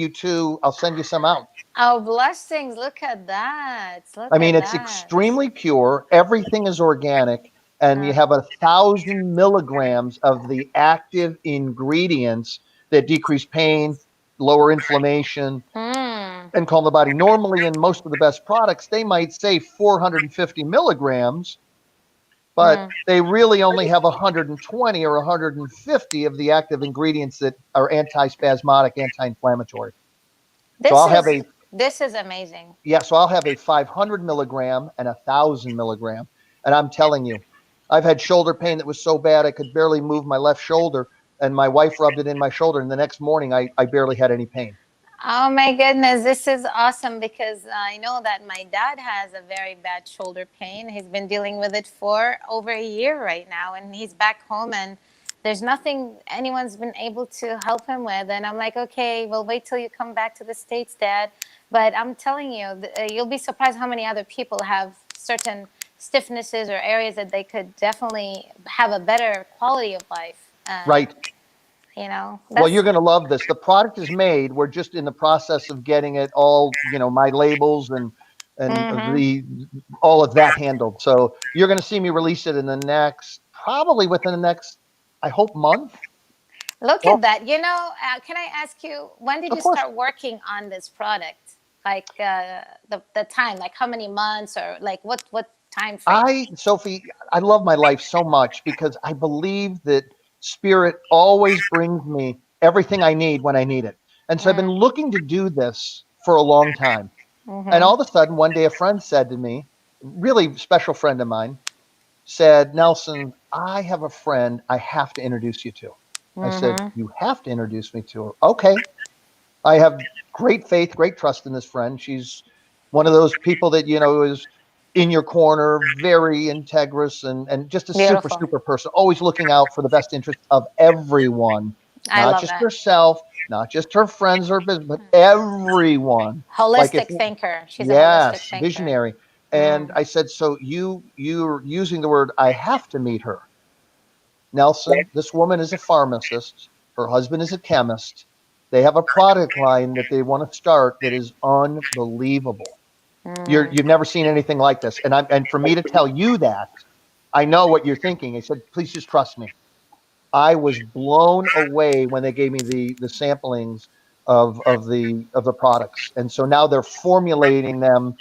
you some out. Oh, blessings. Look at that. I Look mean, at it's that. extremely pure. Everything is organic, and you Uh, have 1,000 milligrams of the active ingredients that decrease pain, lower inflammation, mm, and calm the body. Normally, in most of the best products, they might say 450 milligrams, but mm. they really only have 120 or 150 of the active ingredients that are anti-spasmodic, anti-inflammatory. So This I'll have is a this is amazing. yeah, so I'll have a 500 milligram and 1,000 milligram, and I'm telling you, I've had shoulder pain that was so bad I could barely move my left shoulder, and my wife rubbed it in my shoulder, and the next morning I barely had any pain. Oh my goodness, this is awesome because I know that my dad has a very bad shoulder pain. He's been dealing with it for over a year right now, and he's back home, and there's nothing anyone's been able to help him with. And I'm like, okay, well, wait till you come back to the States, Dad. But I'm telling you, you'll be surprised how many other people have certain stiffnesses or areas that they could definitely have a better quality of life. Right. Well, That's. you're going to love this. The product is made. We're just in the process of getting it all, my labels and Mm-hmm. the all of that handled. So you're going to see me release it in the next, probably within the next, I hope, month. Look Well, at that. Can I ask you, when did of you course. start working on this product? Like the time, like how many months or like what time frame? Sophie, I love my life so much because I believe that spirit always brings me everything I need when I need it. And so I've been Mm, looking to do this for a long time. And mm-hmm, all of a sudden, one day, a friend said to me, really special friend of mine, said, Nelson, I have a friend I have to introduce you to. I said, mm-hmm. you have to introduce me to her. Okay. I have great faith, great trust in this friend. She's one of those people that, is in your corner, very integrous and just a super, Beautiful. super person, always looking out for the best interest of everyone, I not love just that. herself, not just her friends or business, but everyone. Like if Holistic thinker. She's a holistic Yes, thinker. visionary. And Mm, I said, so you're using the word I have to meet her. Nelson, this woman is a pharmacist. Her husband is a chemist. They have a product line that they want to start that is unbelievable. mm. You've never seen anything like this. And for me to tell you that, I know what you're thinking. I said, please just trust me. I was blown away when they gave me the samplings of the products, and so now they're formulating them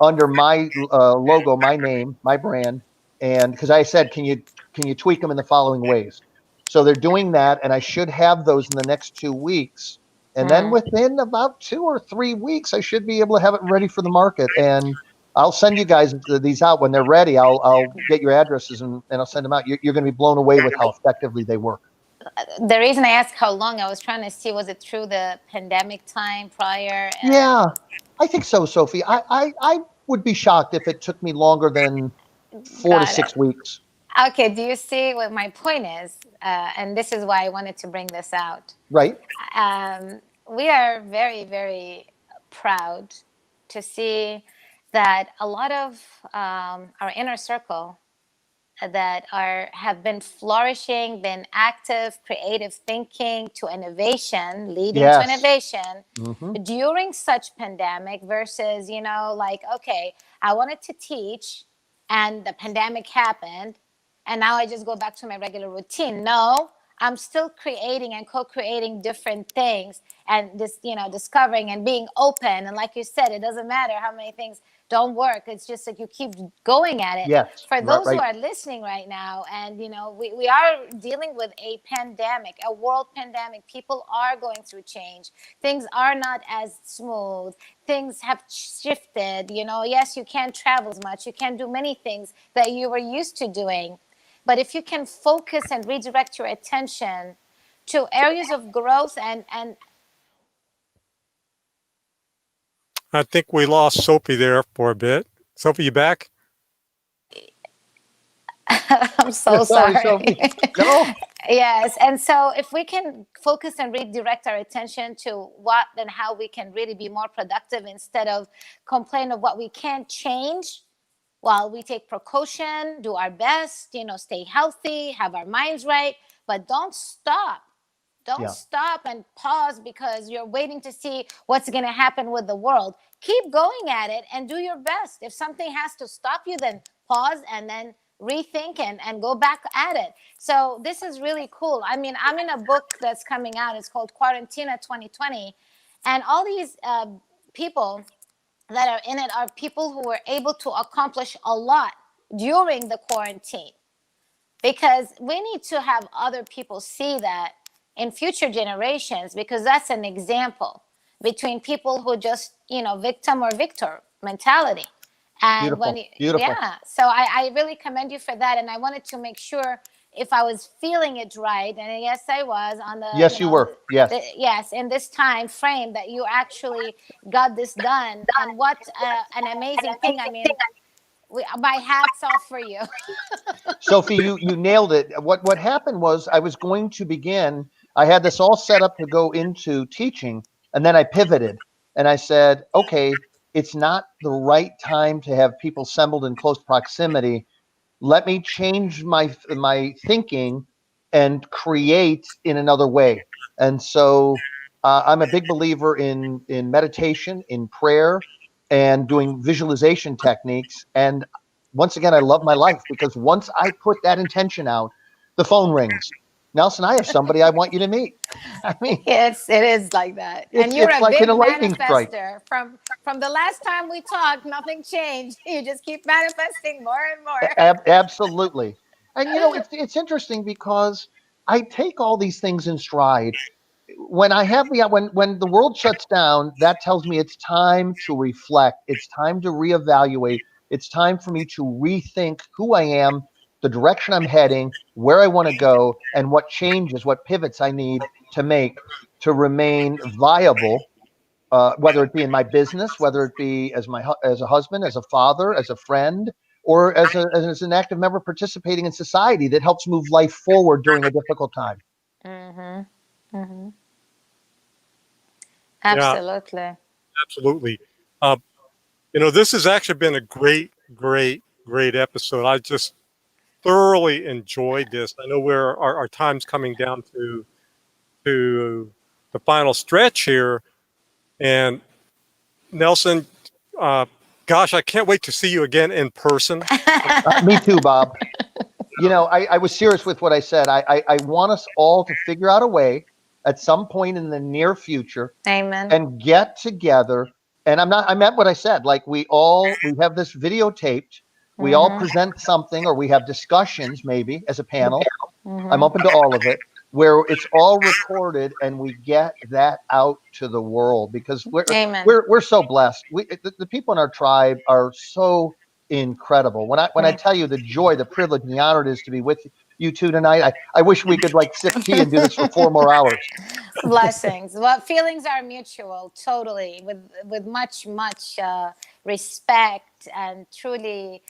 under my logo, my name, my brand, and because I said, can you tweak them in the following ways? So they're doing that, and I should have those in the next 2 weeks, and then Mm. within about 2 or 3 weeks, I should be able to have it ready for the market. And I'll send you guys these out when they're ready. I'll get your addresses and I'll send them out. You're going to be blown away with how effectively they work. The reason I asked how long, I was trying to see, was it through the pandemic time prior? Yeah, I think so, Sophie. I would be shocked if it took me longer than four to Got six it. weeks. Okay, do you see what my point is? And this is why I wanted to bring this out. Right? We are very, very proud to see that a lot of our inner circle that have been flourishing, been active, creative thinking to innovation, leading to Yes. innovation Hmm. during such pandemic versus, like, okay, I wanted to teach and the pandemic happened and now I just go back to my regular routine. No, I'm still creating and co-creating different things and this, discovering and being open. And like you said, it doesn't matter how many things don't work. It's just like you keep going at it. Yes. For Right. those who Right. are listening right now, and we are dealing with a pandemic, a world pandemic. People are going through change. Things are not as smooth. Things have shifted. Yes, you can't travel as much. You can't do many things that you were used to doing. But if you can focus and redirect your attention to areas of growth and I think we lost Sophie there for a bit. Sophie, you back? I'm so Sorry, sorry. Sophie. No. Yes. And so if we can focus and redirect our attention to what and how we can really be more productive instead of complain of what we can't change, while we take precaution, do our best, stay healthy, have our minds right, but don't stop. Don't Yeah. stop and pause because you're waiting to see what's going to happen with the world. Keep going at it and do your best. If something has to stop you, then pause and then rethink and go back at it. So this is really cool. I mean, I'm in a book that's coming out. It's called Quarantina 2020. And all these people that are in it are people who were able to accomplish a lot during the quarantine, because we need to have other people see that in future generations, because that's an example between people who just victim or victor mentality. And Beautiful. Beautiful. yeah, so I really commend you for that, and I wanted to make sure if I was feeling it right, and yes, I was on the, Yes, you were. Yes. yes, in this time frame that you actually got this done. And what an amazing thing! I mean, my hats off for you. Sophie, you nailed it. What happened was I was going to begin. I had this all set up to go into teaching, and then I pivoted, and I said, okay, it's not the right time to have people assembled in close proximity. Let me change my thinking and create in another way. And so I'm a big believer in meditation, in prayer, and doing visualization techniques. And once again, I love my life because once I put that intention out, the phone rings. Nelson, I have somebody I want you to meet. I mean, Yes, it is like that. And you're it's a like in a big lightning strike. manifester. From the last time we talked, nothing changed. You just keep manifesting more and more. Absolutely. And it's interesting because I take all these things in stride. When I have the when the world shuts down, that tells me it's time to reflect. It's time to reevaluate. It's time for me to rethink who I am, the direction I'm heading, where I want to go, and what changes, what pivots I need to make to remain viable, whether it be in my business, whether it be as a husband, as a father, as a friend, or as an active member participating in society that helps move life forward during a difficult time. Mm-hmm. Mm-hmm. Yeah, Absolutely. absolutely. Uh, this has actually been a great, great, great episode. I just thoroughly enjoyed this. I know our time's coming down to the final stretch here, and Nelson, uh, gosh, I can't wait to see you again in person. Me too, Bob. I was serious with what I said. I want us all to figure out a way at some point in the near future Amen. and get together. And I meant what I said. Like we have this videotaped. We all Mm-hmm. present something, or we have discussions maybe as a panel. I'm Mm-hmm. open to all of it, where it's all recorded and we get that out to the world because Amen. we're so blessed. The people in our tribe are so incredible. When I tell you the joy, the privilege, and the honor it is to be with you two tonight, I wish we could like sip tea and do this for 4 more hours. Blessings. Well, feelings are mutual, totally, with much respect, and truly,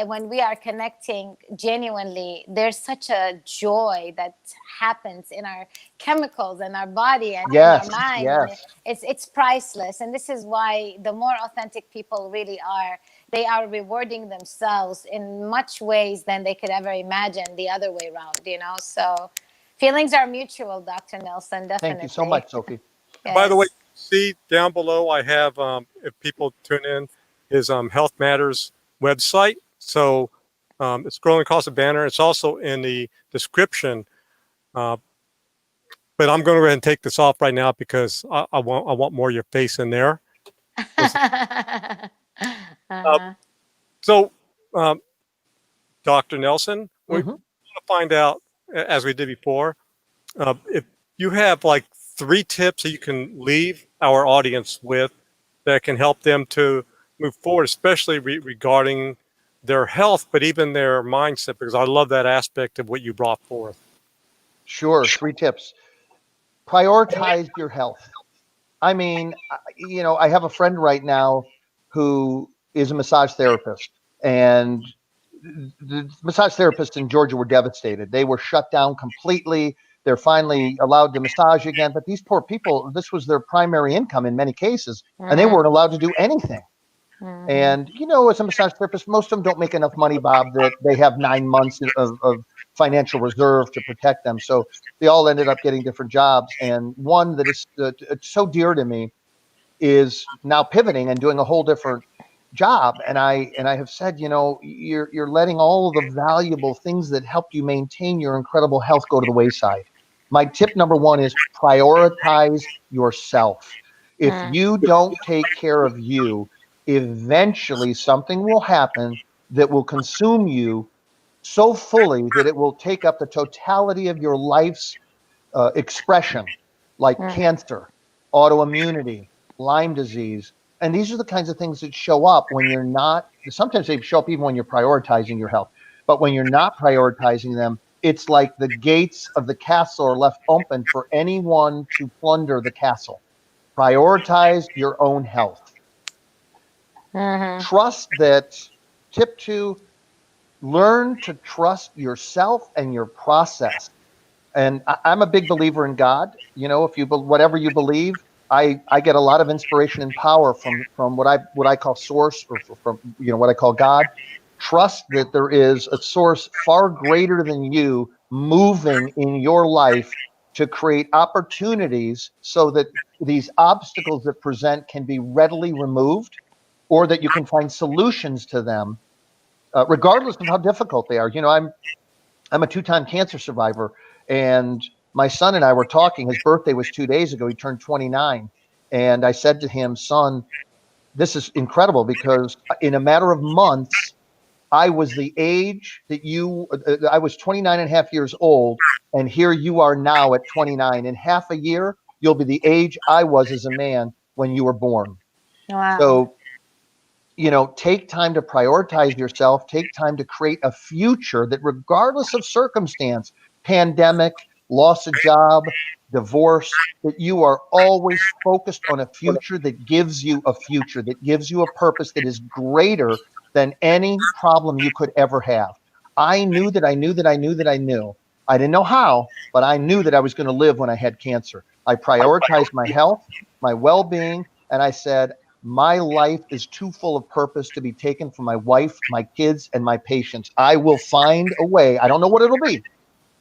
when we are connecting genuinely, there's such a joy that happens in our chemicals and our body and in our Yes, mind, and yes. it's priceless. And this is why the more authentic people really are, they are rewarding themselves in much ways than they could ever imagine the other way around. So feelings are mutual, Dr. Nelson, Thank you so definitely. much, Sophie. By the way, Yes. see down below, I have, if people tune in, his Health Matters website. So it's scrolling across the banner. It's also in the description. Uh, but I'm going to go ahead and take this off right now because I want more of your face in there. Uh, Uh-huh. so, um, Dr. Nelson, we want Hmm. to find out, as we did before, if you have like 3 tips that you can leave our audience with that can help them to move forward, especially regarding their health, but even their mindset, because I love that aspect of what you brought forth. Sure. 3 tips. Prioritize your health. I mean, I have a friend right now who is a massage therapist, and the massage therapists in Georgia were devastated. They were shut down completely. They're finally allowed to massage again, but these poor people, this was their primary income in many cases, and they Mhm. weren't allowed to do anything. Mhm. And as a massage therapist, most of them don't make enough money, Bob, that they have 9 months of financial reserve to protect them. So they all ended up getting different jobs. And one that is so dear to me is now pivoting and doing a whole different job. And I have said, you're letting all of the valuable things that help you maintain your incredible health go to the wayside. My tip number one is prioritize yourself. If Mm. you don't take care of you, eventually something will happen that will consume you so fully that it will take up the totality of your life's expression, like Mm. cancer, autoimmunity, Lyme disease. And these are the kinds of things that show up when sometimes they show up even when you're prioritizing your health. But when you're not prioritizing them, it's like the gates of the castle are left open for anyone to plunder the castle. Prioritize your own health. Mm-hmm. Trust that, tip two, learn to trust yourself and your process. And I'm a big believer in God. You know, if you whatever you believe, I get a lot of inspiration and power from what I call source, or from what I call God. Trust that there is a source far greater than you moving in your life to create opportunities so that these obstacles that present can be readily removed, or that you can find solutions to them, regardless of how difficult they are. I'm a two-time cancer survivor, and my son and I were talking. His birthday was 2 days ago. He turned 29, and I said to him, "Son, this is incredible because in a matter of months, I was the age that I was 29 and a half years old, and here you are now at 29. In half a year, you'll be the age I was as a man when you were born." Wow. So take time to prioritize yourself, take time to create a future that, regardless of circumstance, pandemic, loss of job, divorce, that you are always focused on a future that gives you a future, that gives you a purpose that is greater than any problem you could ever have. I knew that I knew that I knew that I knew. I didn't know how, but I knew that I was going to live when I had cancer. I prioritized my health, my well being, and I said, my life is too full of purpose to be taken from my wife, my kids, and my patients. I will find a way. I don't know what it'll be,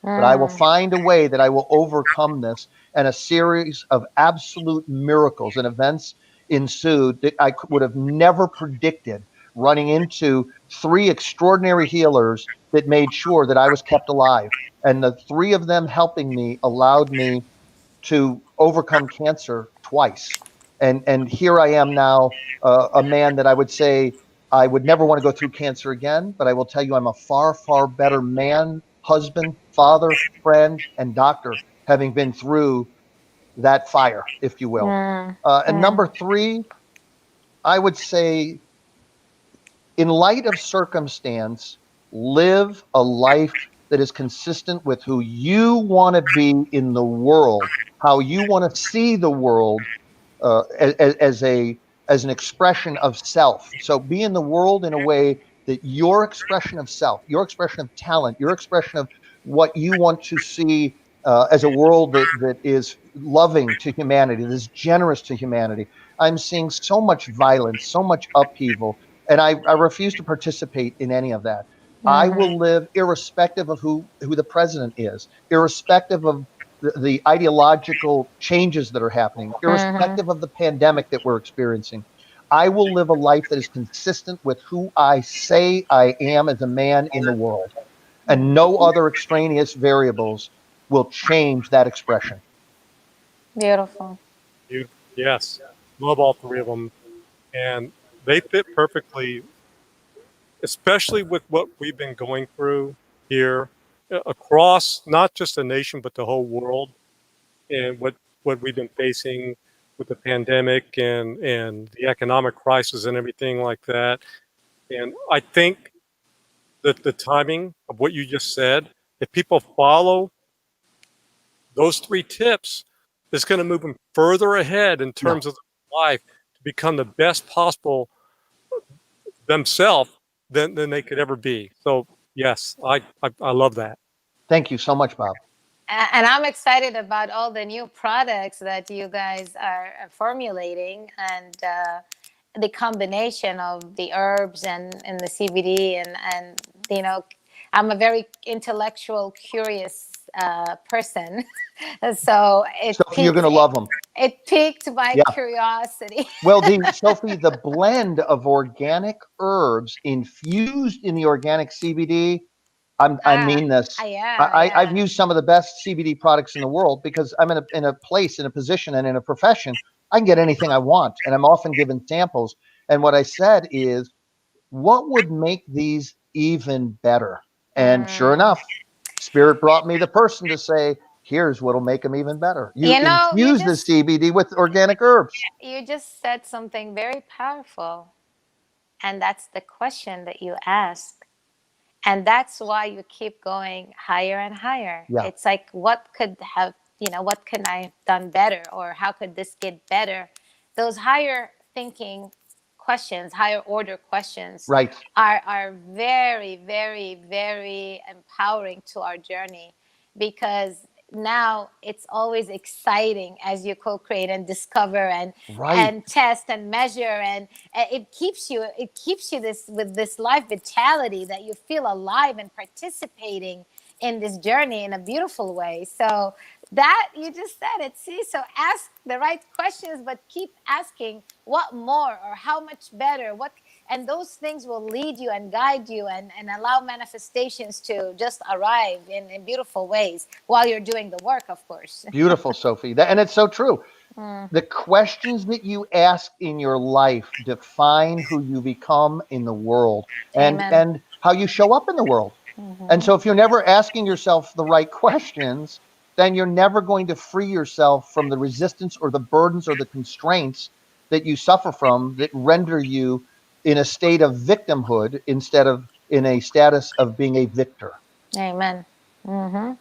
but I will Mm. find a way that I will overcome this. And a series of absolute miracles and events ensued that I would have never predicted, running into three extraordinary healers that made sure that I was kept alive. And the three of them helping me allowed me to overcome cancer twice. And here I am now, a man that I would say I would never want to go through cancer again, but I will tell you I'm a far, far better man, husband, father, friend, and doctor, having been through that fire, if you will. Mm. And number Mm. three, I would say, in light of circumstance, live a life that is consistent with who you want to be in the world, how you want to see the world, as an expression of self. So be in the world in a way that your expression of self, your expression of talent, your expression of what you want to see, as a world that is loving to humanity, that is generous to humanity. I'm seeing so much violence, so much upheaval, and I refuse to participate in any of that. I Mm-hmm. will live irrespective of who the president is, irrespective of the ideological changes that are happening, Mm-hmm. irrespective of the pandemic that we're experiencing. I will live a life that is consistent with who I say I am as a man in the world, and no other extraneous variables will change that expression. Beautiful. You, yes, love all three of them, and they fit perfectly, especially with what we've been going through here across not just the nation but the whole world, and what we've been facing with the pandemic and the economic crisis and everything like that. And I think that the timing of what you just said, if people follow those three tips, is going to move them further ahead in Yeah. terms of life to become the best possible themselves than they could ever be. So yes, I love that. Thank you so much, Bob. And I'm excited about all the new products that you guys are formulating, and the combination of the herbs and the CBD, and you know, I'm a very intellectual, curious person, so Sophie, you're going to love them. it piqued my Yeah. curiosity. Well, Sophie, the blend of organic herbs infused in the organic CBD, I Ah, mean this. yeah, yeah. I've used some of the best CBD products in the world because I'm in a place, in a position, and in a profession. I can get anything I want, and I'm often given samples. And what I said is, what would make these even better? And sure Mm. enough, Spirit brought me the person to say, here's what'll make them even better. You You know, infuse the CBD with organic herbs. you just said something very powerful, and that's the question that you asked. And that's why you keep going higher and higher. Yeah. It's like, what could have, what can I have done better, or how could this get better? Those higher thinking questions, higher order questions, Right. are very, very, very empowering to our journey, because now it's always exciting as you co-create and discover Right. and test and measure, and it keeps you this with this life vitality, that you feel alive and participating in this journey in a beautiful way. So that, you just said it. See, so ask the right questions, but keep asking what more, or how much better, what, and those things will lead you and guide you, and allow manifestations to just arrive in beautiful ways while you're doing the work, of course. Beautiful, Sofie. And it's so true. The questions that you ask in your life define who you become in the world, Amen. and how you show up in the world. And Mm-hmm. so if you're never asking yourself the right questions, then you're never going to free yourself from the resistance or the burdens or the constraints that you suffer from, that render you in a state of victimhood instead of in a status of being a victor. Amen. Mm-hmm.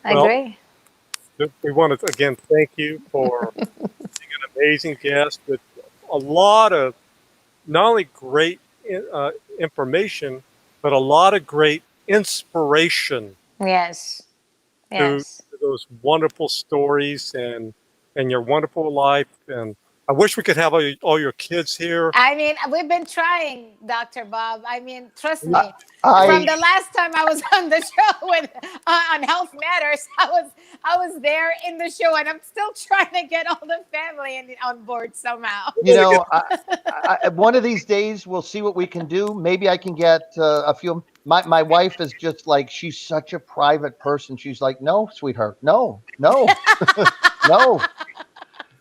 I Well, agree. we want to again thank you for being an amazing guest with a lot of not only great uh, information, but a lot of great inspiration Yes. to Yes. those wonderful stories and your wonderful life. And I wish we could have all your kids here. I mean, we've been trying, Dr. Bob. I mean, trust I, me. From I the last time I was on the show with on Health Matters, I was there in the show, and I'm still trying to get all the family on board somehow. you Want to get know, one of these days we'll see what we can do. Maybe I can get a few. My wife is just like, she's such a private person. She's like, no, sweetheart, no, no, no.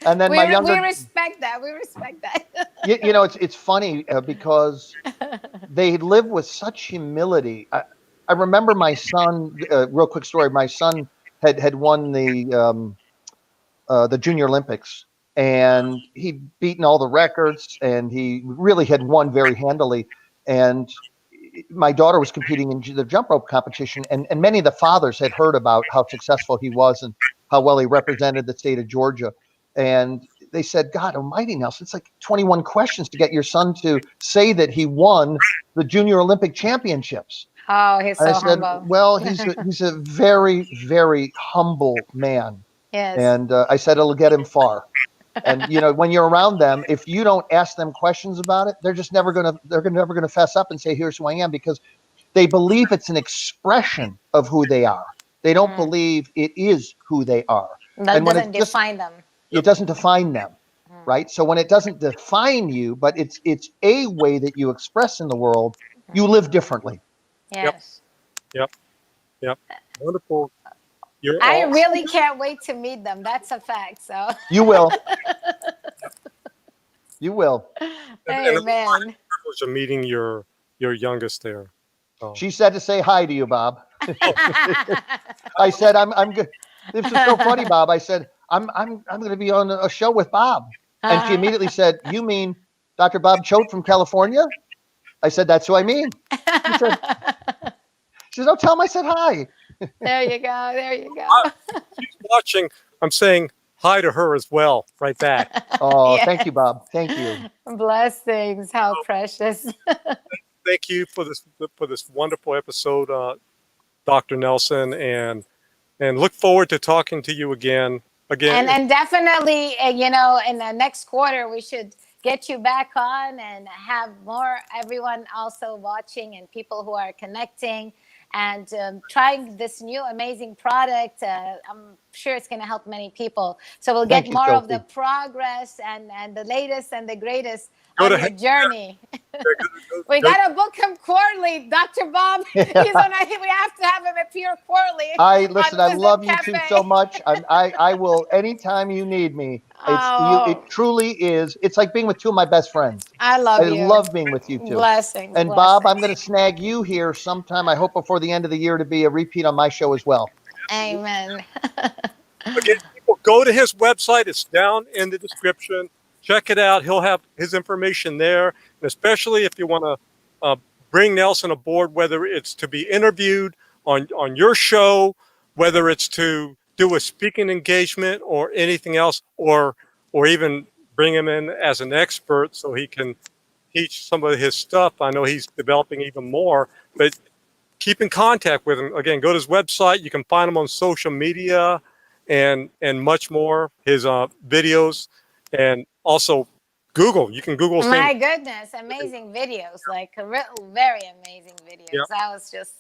And then we my we younger, respect that. We respect that. it's funny because they live with such humility. I remember my son. Real quick story. My son had won the Junior Olympics, and he'd beaten all the records, and he really had won very handily. And my daughter was competing in the jump rope competition, and many of the fathers had heard about how successful he was and how well he represented the state of Georgia. And they said, God almighty, Nelson, it's like 21 questions to get your son to say that he won the Junior Olympic Championships. Oh, he's And I so said, humble. well, he's a very, very humble man. Yes. And I said, it'll get him far. And when you're around them, if you don't ask them questions about it, never gonna fess up and say, here's who I am, because they believe it's an expression of who they are. They don't Mm. believe it is who they are. That And when doesn't define them. it doesn't define them, right? So when it doesn't define you, but it's a way that you express in the world, you live differently. yep, Yes. yep, yep. Wonderful. You're I all really can't wait to meet them. That's a fact. So, You will. You will. and a amen. privilege of meeting your youngest there. Oh, She said to say hi to you, Bob. oh, I said, I'm good. This is so funny, Bob. I said, I'm going to be on a show with Bob. And she immediately said, you mean Dr. Bob Choat from California? I said, that's who I mean. She said, oh, tell him I said hi. There you go. There you I, go. she's watching. I'm saying hi to her as well, right back. Oh, thank you, Yes. Bob. Thank you. Blessings. How precious. Thank you for this wonderful episode, Dr. Nelson, and look forward to talking to you again. and Again, and definitely, in the next quarter, we should get you back on and have more everyone also watching, and people who are connecting and trying this new amazing product. I'm sure it's going to help many people, so we'll get Thank you, more of the Sophie. progress and the latest and the greatest go on to your journey. go, We go, gotta book him quarterly, Dr. Bob. He's on. We have to have him appear quarterly Listen, on I Wisdom love you two so Cafe. much. I will anytime you need me. It Oh, truly is. It's like being with two of my best friends. I I love you. love being with you two. Blessings, And Bob, I'm blessings. going to snag you here sometime. I hope before the end of the year to be a repeat on my show as well. Amen. again, people, go to his website. It's down in the description. Check it out. He'll have his information there, and especially if you want to bring Nelson aboard, whether it's to be interviewed on your show, whether it's to do a speaking engagement or anything else, or even bring him in as an expert so he can teach some of his stuff. I know he's developing even more, but keep in contact with him. Again, go to his website. You can find him on social media and much more. His videos, and also Google. You can Google his name. My goodness, amazing videos, like very amazing Yeah, videos. That was just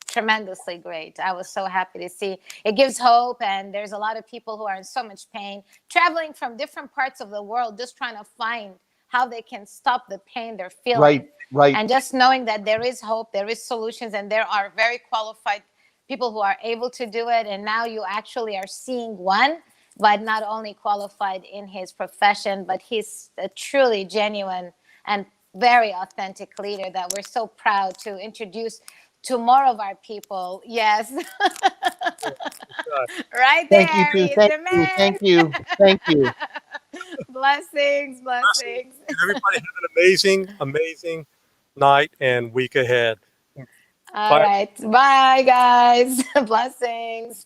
tremendously great. I was so happy to see. It gives hope, and there's a lot of people who are in so much pain, traveling from different parts of the world, just trying to find how they can stop the pain they're feeling. Right, right. And just knowing that there is hope, there is solutions, and there are very qualified people who are able to do it. And now you actually are seeing one, but not only qualified in his profession, but he's a truly genuine and very authentic leader that we're so proud to introduce to more of our people. Yes. Right there, Thank you too. he's Thank the you. man. Thank you. Thank you. Blessings, blessings. and everybody have an amazing, amazing night and week ahead. All Bye. right. Bye, guys. Blessings.